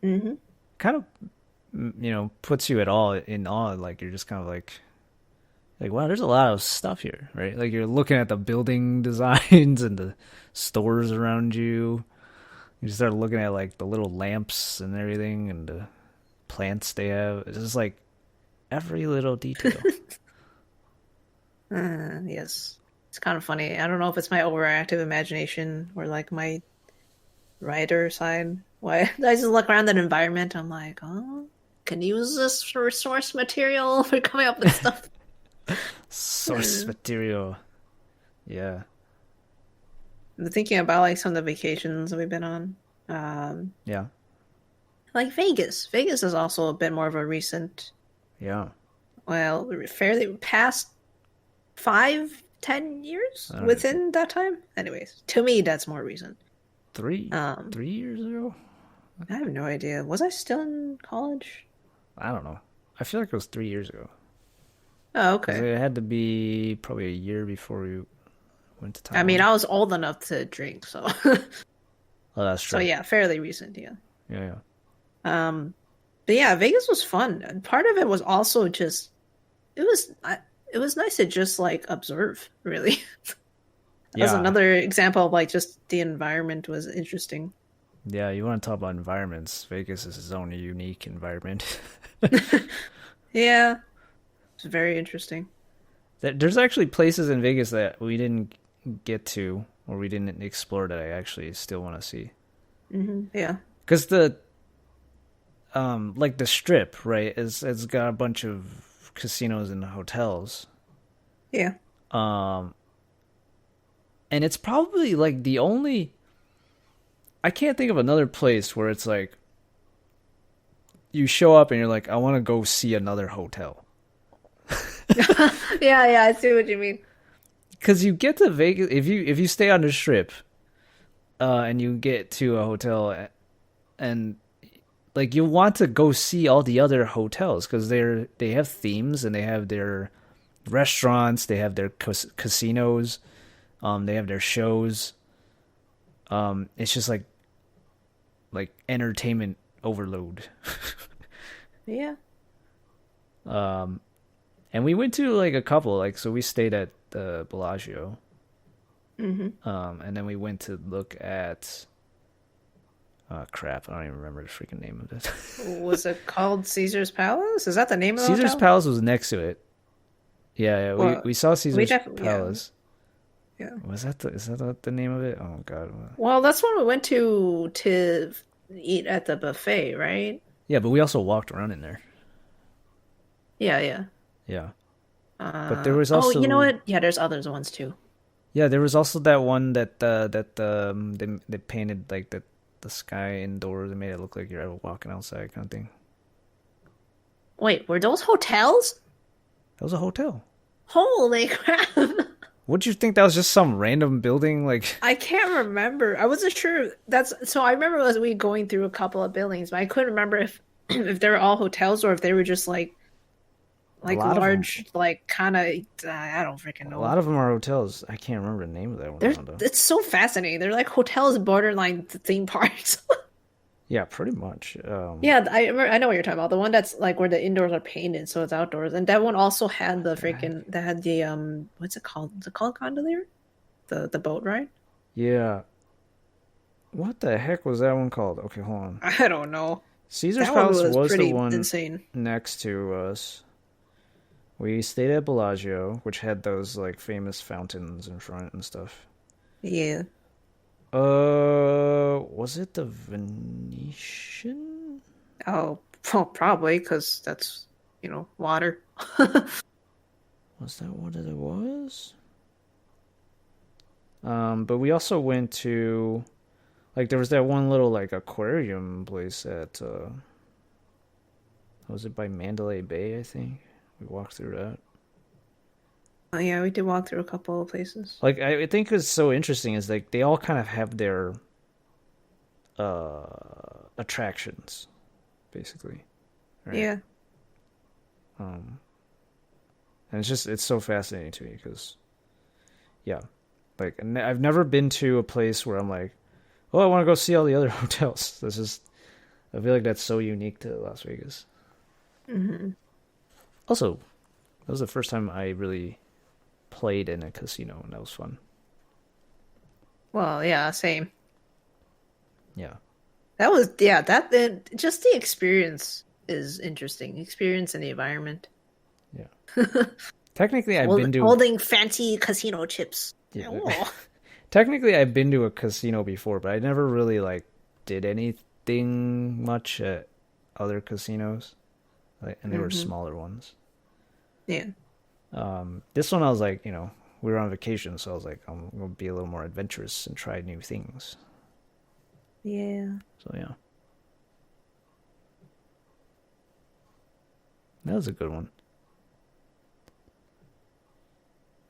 Mm-hmm. kind of puts you at all in awe. Like you're just kind of like wow, there's a lot of stuff here, right? Like you're looking at the building designs and the stores around you. You start looking at like the little lamps and everything and the plants they have. It's just like every little detail. Yes. It's kind of funny. I don't know if it's my overactive imagination or like my writer side. Why I just look around that environment, I'm like, oh, can use this for source material for coming up with stuff. Source material. Yeah. I'm thinking about like some of the vacations that we've been on. Yeah. Like Vegas. Vegas is also a bit more of a recent, Yeah. well, fairly past 5, 10 years I don't even, within that time. Anyways, to me, that's more recent. three Um, 3 years ago. I have no idea. Was I still in college? I don't know. I feel like it was 3 years ago Oh, because okay. it had to be probably a year before we went to I mean, Taiwan. I was old enough to drink, so Oh, that's so true. yeah, fairly recent, yeah. Yeah, yeah, Um, but yeah, Vegas was fun. And part of it was also just it was it was nice to just like observe, really. As yeah, another example of like just the environment was interesting. yeah. You want to talk about environments? Vegas is its own unique environment. Yeah, it's very interesting. There's actually places in Vegas that we didn't get to or we didn't explore that I actually still want to see. Yeah. Because the like the strip, right, is it's got a bunch of casinos and hotels. Yeah. Um and it's probably like the only I can't think of another place where it's like you show up and you're like I want to go see another hotel. Yeah, yeah, I see what you mean. Cuz you get to Vegas if you stay on the strip and you get to a hotel and like you want to go see all the other hotels cuz they have themes and they have their restaurants, they have their casinos, they have their shows. It's just like entertainment overload. Yeah. Um, and we went to like a couple, like so we stayed at the Bellagio. Hmm. And then we went to look at oh crap, I don't even remember the freaking name of it. Was it called Caesar's Palace? Is that the name of the Caesar's hotel? Palace was next to it. Yeah, yeah, Well, we saw we Caesar's definitely, yeah, Palace. yeah. Was that is that the name of it? Oh god. Well, that's when we went to eat at the buffet, right? Yeah, but we also walked around in there. Yeah, yeah. Yeah. But there was Oh, you know also what? Yeah, there's others ones too. yeah, there was also that one that they painted like the sky indoors and made it look like you're walking outside kind of thing. Wait, were those hotels? That was a hotel. Holy crap! What'd you think that was just some random building? Like I can't remember. I wasn't sure. That's so. I remember as we going through a couple of buildings, but I couldn't remember if if they were all hotels or if they were just a like lot of them, large, like kind of. I don't freaking a know. lot of them are hotels. I can't remember the name of that They're one though. it's so fascinating. They're like hotels borderline theme parks. Yeah, pretty much. Yeah, I know what you're talking about. The one that's like where the indoors are painted, so it's outdoors. And that one also had the What the heck? freaking that had the what's it called? Is it called gondolier? The boat ride? Yeah. What the heck was that one called? Okay, hold on. I don't know. Caesar's That one Palace was was the pretty one insane. next to us. We stayed at Bellagio, which had those like famous fountains in front and stuff. Yeah. Was it the Venetian? Oh, well, probably because that's water. Was that what it was? But we also went to like there was that one little like aquarium place at was it by Mandalay Bay, I think. We walked through that. Oh yeah, we did walk through a couple of places. Like I think what's so interesting is like they all kind of have their attractions, basically, right? Yeah. Um, and it's so fascinating to me because yeah, like I've never been to a place where I'm like, oh, I want to go see all the other hotels. This is I feel like that's so unique to Las Vegas. Hmm. Also, that was the first time I really played in a casino, and that was fun. Well, yeah, same. Yeah, That was yeah, that then just the experience is interesting. Experience in the environment. yeah. Technically, I've been to Holding fancy casino chips. yeah. Oh. Technically, I've been to a casino before, but I never really like did anything much at other casinos, like, and they were Hmm. smaller ones. Yeah. This one I was like, we were on vacation, so I was like, I'm gonna be a little more adventurous and try new things. Yeah. So yeah, that was a good one.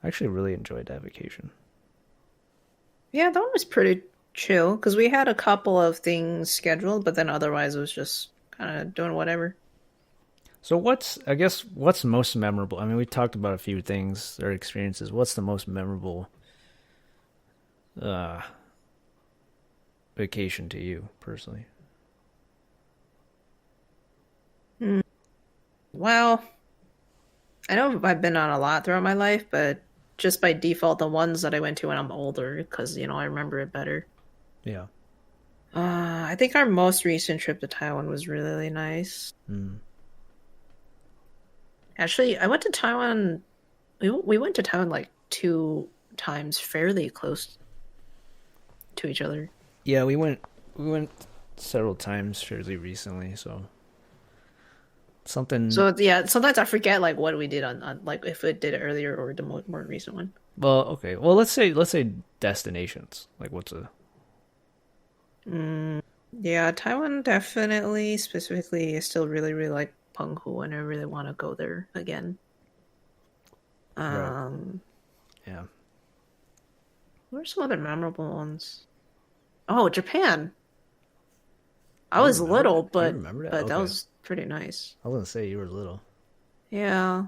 I actually really enjoyed that vacation. Yeah, that one was pretty chill because we had a couple of things scheduled, but then otherwise it was just kind of doing whatever. So I guess what's most memorable? I mean, we talked about a few things or experiences. What's the most memorable uh vacation to you personally? Hmm. Well, I know I've been on a lot throughout my life, but just by default, the ones that I went to when I'm older, because I remember it better. Yeah. I think our most recent trip to Taiwan was really nice. Mm. Actually, I went to Taiwan. We went to Taiwan like two times, fairly close to each other. Yeah, we went several times fairly recently, so something. So yeah, sometimes I forget like what we did on like if we did it earlier or the more recent one. Well, okay. Well, let's say destinations. Like, what's a Mm, yeah, Taiwan definitely specifically is still really really like Penghu, and I really want to go there again. right? Um, Yeah. what are some other memorable ones? Oh, Japan. I You was remember little, that? You but remember that? that Okay. was pretty nice. I was gonna say you were little. Yeah.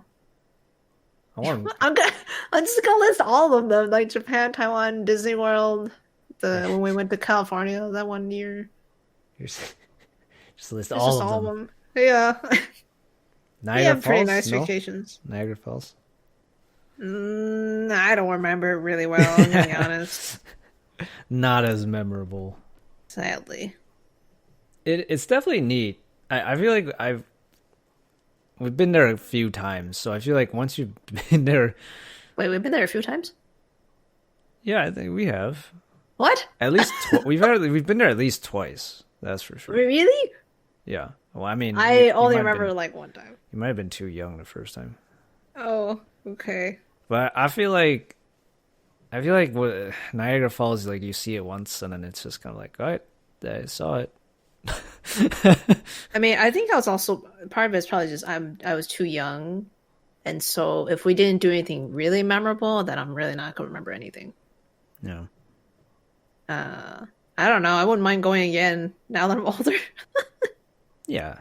I want. I'm gonna I'm just gonna list all of them, like Japan, Taiwan, Disney World, the when we went to California that one year. You're just list It's all just of all of them. them. Yeah. We Niagara have pretty Falls? nice No, vacations. Niagara Falls. I don't remember it really well, I'm gonna be honest. Not as memorable. Sadly. It's definitely neat. I feel like we've been there a few times, so I feel like once you've been there, Wait, we've been there a few times? yeah, I think we have What? at least we've been there at least twice. That's for sure. Really? Yeah. Well, I mean, you I you only might have been remember like one time. you might have been too young the first time, Oh, okay. but I feel like what Niagara Falls, like you see it once and then it's just kind of like, all right, I saw it. I mean, I think I was also part of it is probably just I was too young, and so if we didn't do anything really memorable, then I'm really not gonna remember anything. Yeah. Uh, I don't know. I wouldn't mind going again now that I'm older. Yeah.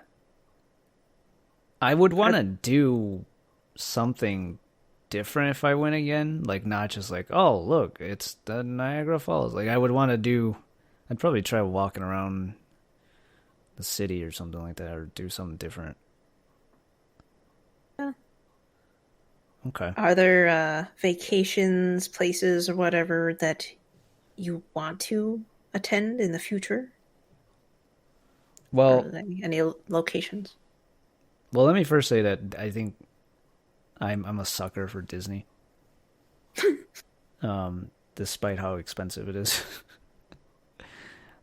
I would want I- to do something different if I went again, like not just like, oh, look, it's the Niagara Falls. Like I would want to do I'd probably try walking around the city or something like that or do something different. Yeah. Okay. Are there vacations, places, or whatever that you want to attend in the future? Or Well, any locations? well, let me first say that I think I'm a sucker for Disney. Despite how expensive it is.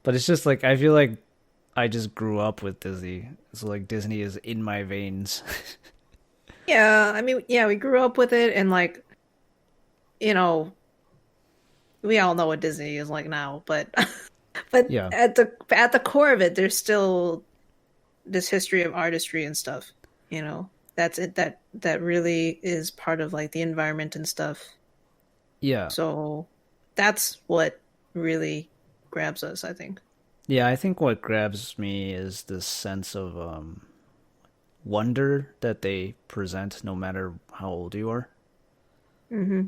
But it's just like I feel like I just grew up with Disney. So like Disney is in my veins. Yeah, I mean, yeah, we grew up with it, and like, you know, we all know what Disney is like now, but but Yeah. at the core of it, there's still this history of artistry and stuff. That's it. That really is part of like the environment and stuff. Yeah. So that's what really grabs us, I think. Yeah, I think what grabs me is this sense of wonder that they present no matter how old you are. Mm-hmm.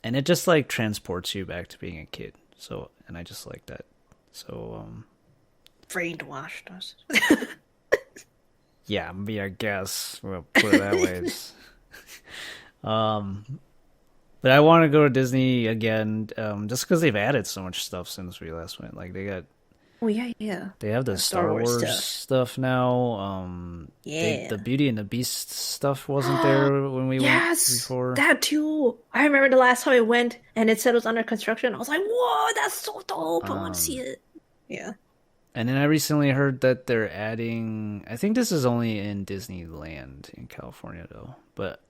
And it just like transports you back to being a kid. So, and I just like that. So, Brainwashed us. yeah, me, I guess we'll put it that way. Um, but I want to go to Disney again, just because they've added so much stuff since we last went. Like Oh yeah, yeah. they have the Star Star Wars Wars stuff. stuff now. The Yeah. Beauty and the Beast stuff wasn't there when we went Yes, before. that too. I remember the last time I went and it said it was under construction. I was like, "Whoa, that's so dope! I want to see Um, it." Yeah. and then I recently heard that they're adding. I think this is only in Disneyland in California though, but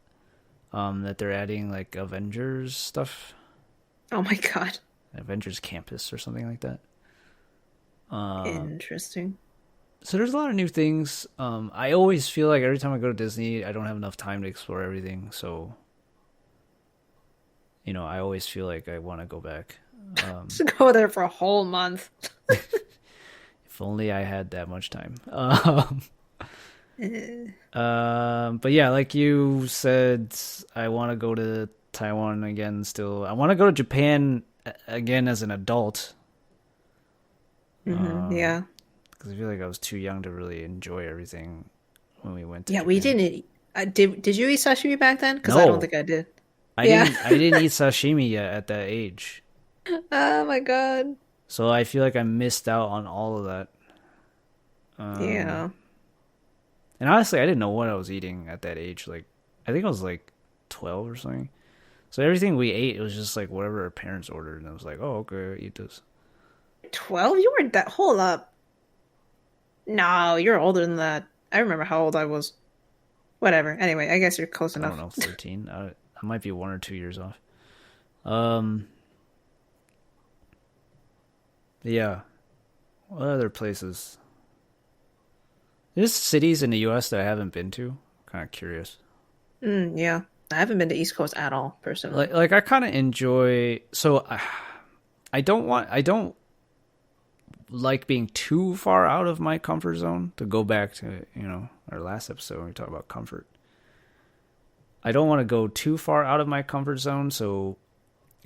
that they're adding like Avengers stuff, Oh my God. Avengers Campus or something like that. Um, Interesting. so there's a lot of new things. I always feel like every time I go to Disney, I don't have enough time to explore everything. So, I always feel like I want to go back. Um, Just go there for a whole month. if only I had that much time. Eh. But yeah, like you said, I want to go to Taiwan again. Still, I want to go to Japan again as an adult. Yeah. Because I feel like I was too young to really enjoy everything when we went to Yeah, we Japan. didn't. Did you eat sashimi back then? Because I don't No, think I did. I Yeah. didn't. I didn't eat sashimi yet at that age, Oh my God. so I feel like I missed out on all of that. Um, Yeah. and honestly, I didn't know what I was eating at that age. Like, I think I was like 12 or something. So everything we ate, it was just like whatever our parents ordered, and I was like, "Oh, okay, eat this." 12? You weren't that. Hold up. No, you're older than that. I remember how old I was. Whatever. Anyway, I guess you're close I don't enough. know, 13. I might be 1 or 2 years off. Um, yeah. What other places? There's cities in the U.S. that I haven't been to. Kind of curious. Yeah. I haven't been to East Coast at all, personally. Like I kind of enjoy. So I don't like being too far out of my comfort zone. To go back to our last episode when we talked about comfort. I don't want to go too far out of my comfort zone. So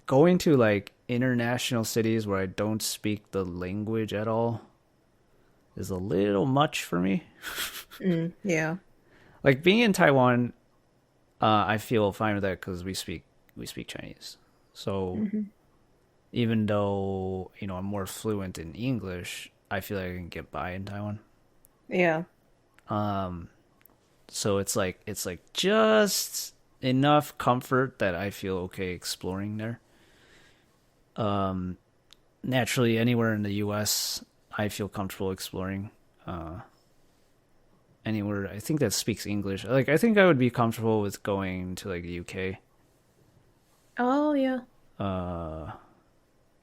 going to like international cities where I don't speak the language at all is a little much for me. Yeah. Like being in Taiwan, I feel fine with that because we speak Chinese. So even though I'm more fluent in English, I feel like I can get by in Taiwan. Yeah. So it's like just enough comfort that I feel okay exploring there. Naturally, anywhere in the U.S., I feel comfortable exploring. Anywhere I think that speaks English. Like I think I would be comfortable with going to like the UK, Oh, yeah. uh,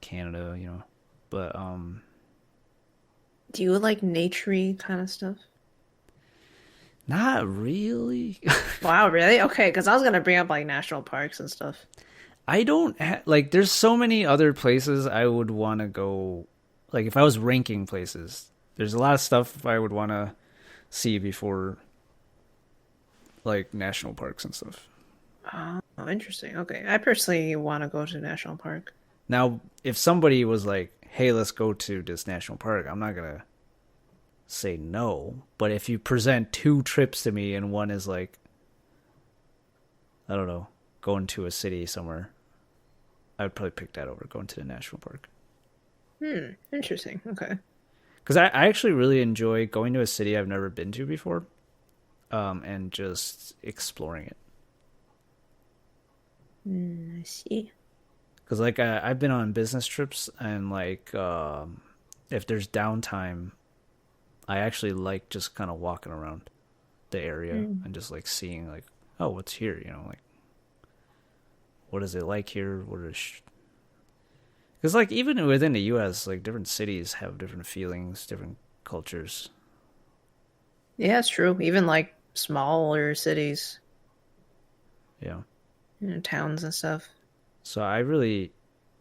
Canada, but Do you like naturey kind of stuff? not really. Wow, really? Okay, because I was gonna bring up like national parks and stuff. I don't like. There's so many other places I would want to go. Like if I was ranking places, there's a lot of stuff I would want to see before like national parks and stuff. Oh, interesting. Okay, I personally want to go to national park. Now, if somebody was like, "Hey, let's go to this national park," I'm not gonna say no. But if you present two trips to me and one is like, I don't know, going to a city somewhere, I would probably pick that over going to the national park. Interesting. Okay. Because I actually really enjoy going to a city I've never been to before, and just exploring it. I see. Because like I've been on business trips and like if there's downtime, I actually like just kind of walking around the area and just like seeing like, oh, what's here, like what is it like here, what is because like even within the US, like different cities have different feelings, different cultures. Yeah, it's true. Even like smaller cities, Yeah, towns and stuff. so I really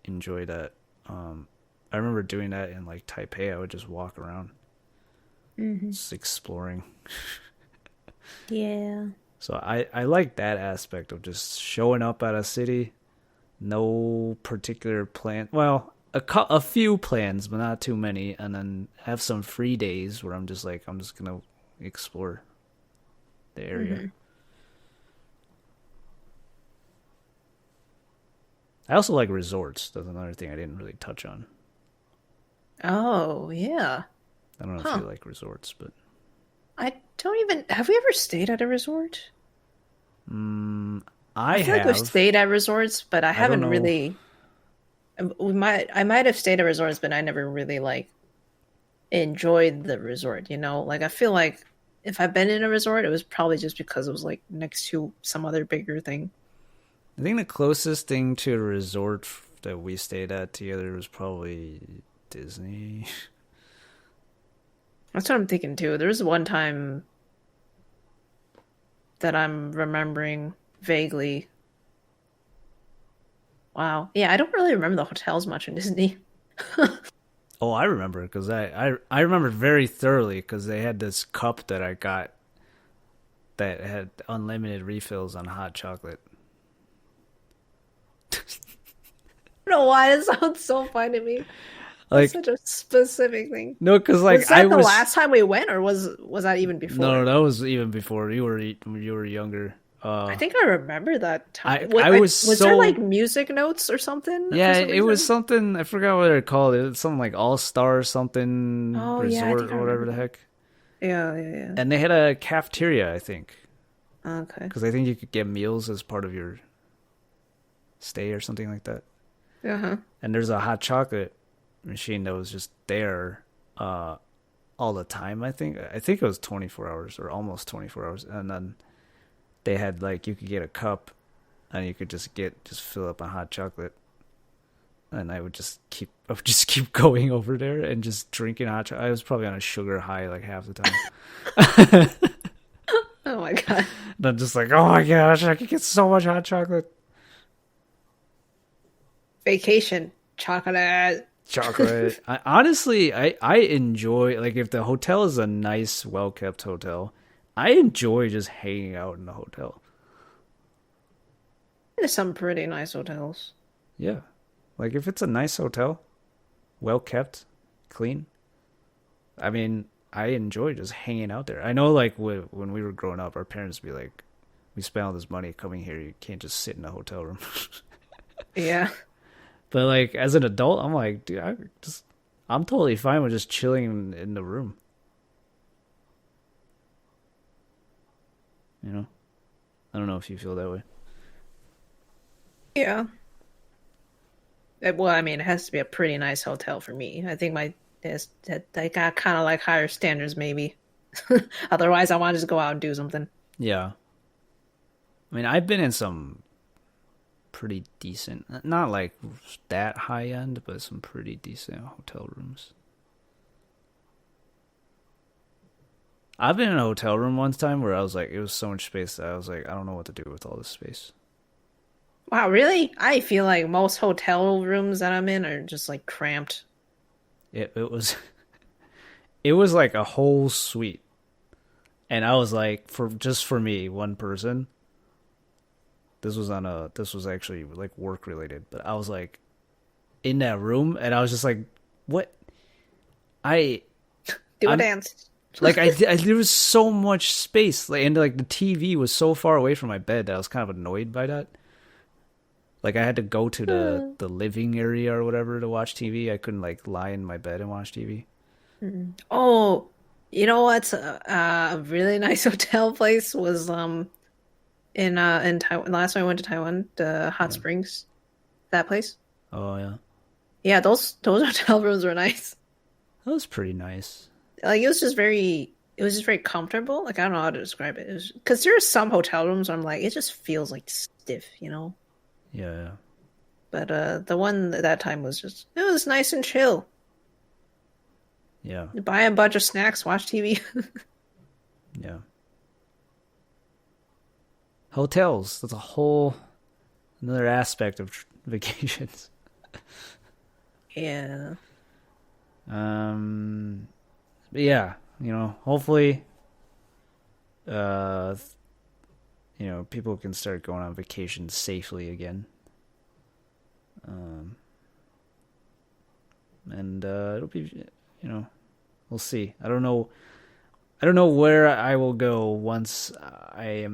enjoy that. I remember doing that in like Taipei. I would just walk around, Hmm. just exploring. Yeah. So I like that aspect of just showing up at a city, no particular plan. Well, a few plans, but not too many, and then have some free days where I'm just like I'm just gonna explore the area. Hmm. I also like resorts. That's another thing I didn't really touch on. Oh, yeah. I don't know if you Huh. like resorts, but I don't even. Have we ever stayed at a resort? I I feel like we've have. stayed at resorts, but I I don't haven't know. really. I might have stayed at resorts, but I never really like enjoyed the resort, you know? Like I feel like if I've been in a resort, it was probably just because it was like next to some other bigger thing. I think the closest thing to a resort that we stayed at together was probably Disney. That's what I'm thinking too. There was one time that I'm remembering vaguely. Wow. Yeah, I don't really remember the hotels much in Disney. Oh, I remember because I remember very thoroughly because they had this cup that I got that had unlimited refills on hot chocolate. I don't know why it sounds so fun to me. That's Like such a specific thing. no, because like Was I that the was last time we went, or was that even no, before? that was even before you were younger. I think I remember that time. I was Was there like so music notes or something for yeah, some it was reason? something I forgot what they're called. It was something like All Star something Oh yeah, I resort think I or whatever remember the that. heck. Yeah, yeah, And they had a cafeteria, I think, yeah. Okay. because I think you could get meals as part of your stay or something like that. Uh-huh. And there's a hot chocolate machine that was just there uh, all the time. I think it was 24 hours or almost 24 hours. And then they had like you could get a cup and you could just fill up on hot chocolate. And I would just keep going over there and just drinking hot chocolate. I was probably on a sugar high like half the time. Oh my God. And I'm just like, oh my gosh, I could get so much hot chocolate. Vacation chocolate. Chocolate. I enjoy like if the hotel is a nice, well kept hotel, I enjoy just hanging out in the hotel. There's some pretty nice hotels. Yeah. Like if it's a nice hotel, well kept, clean. I mean, I enjoy just hanging out there. I know like when we were growing up, our parents would be like, we spent all this money coming here, you can't just sit in a hotel room. Yeah. But like as an adult, I'm like, dude, I'm totally fine with just chilling in the room, you know? I don't know if you feel that way. Yeah. Well, I mean, it has to be a pretty nice hotel for me. I think they got kind of like higher standards, maybe. Otherwise, I want to just go out and do something. Yeah. I mean, I've been in some pretty decent, not like that high end, but some pretty decent hotel rooms. I've been in a hotel room one time where I was like, it was so much space that I was like, I don't know what to do with all this space. Wow, really? I feel like most hotel rooms that I'm in are just like cramped. It was it was like a whole suite, and I was like, for me, one person. This was actually like work related, but I was like in that room, and I was just like, what? I Do a I'm dance. like there was so much space, like and like the TV was so far away from my bed that I was kind of annoyed by that. Like I had to go to the living area or whatever to watch TV. I couldn't like lie in my bed and watch TV. Oh, you know what's a really nice hotel place was in Taiwan. Last time I went to Taiwan, the hot Yeah. springs, that place. Oh yeah, Yeah, those hotel rooms were nice. that was pretty nice. Like it was just very comfortable. Like I don't know how to describe it. It was because there are some hotel rooms where I'm like, it just feels like stiff, you know. Yeah, yeah, But the one at that time was just it was nice and chill. yeah, Buy a bunch of snacks, watch TV. yeah. Hotels. That's a whole another aspect of vacations. Yeah. But yeah, hopefully, uh, people can start going on vacation safely again. Um, and it'll be, we'll see. I don't know. I don't know where I will go once I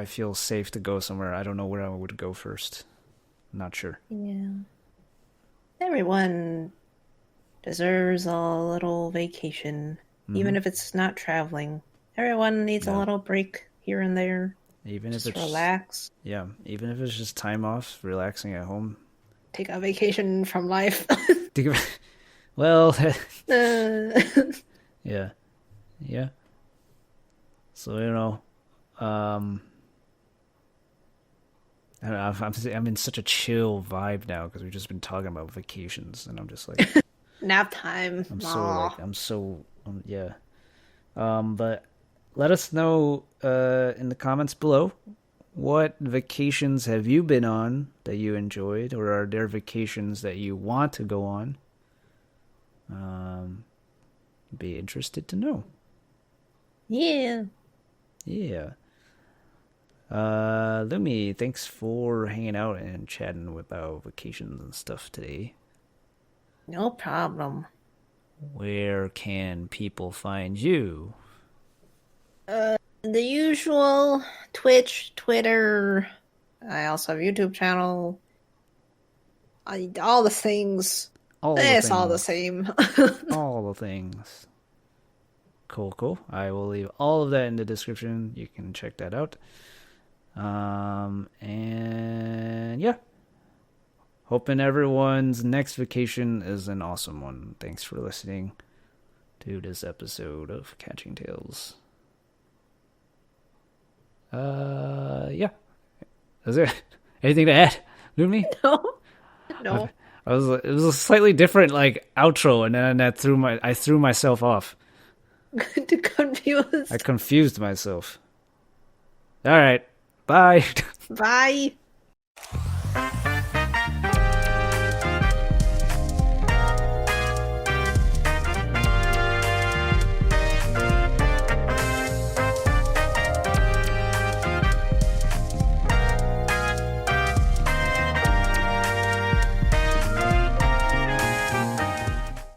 feel safe to go somewhere. I don't know where I would go first. Not sure. Yeah. Everyone deserves a little vacation, Mm-hmm. even if it's not traveling. Everyone needs a Yeah. little break here and there. Even if Just it's relax. Yeah, even if it's just time off, relaxing at home. Take a vacation from life. Well, Uh, yeah, yeah. So um, I don't know, I'm in such a chill vibe now because we've just been talking about vacations, and I'm just like, Nap time. Aw. yeah. But let us know in the comments below, what vacations have you been on that you enjoyed, or are there vacations that you want to go on? Um, be interested to know. Yeah. Yeah. Lunmie, thanks for hanging out and chatting about vacations and stuff today. No problem. Where can people find you? The usual Twitch, Twitter. I also have a YouTube channel. All the things. All the It's all the things. same. All the things. Cool, cool. I will leave all of that in the description. You can check that out. And yeah, hoping everyone's next vacation is an awesome one. Thanks for listening to this episode of Catching Tales. Yeah. Is there anything to add, Lumni? No. No. It was a slightly different like outro, and then I threw myself off. Too I confused. confused myself. All right, bye. Bye.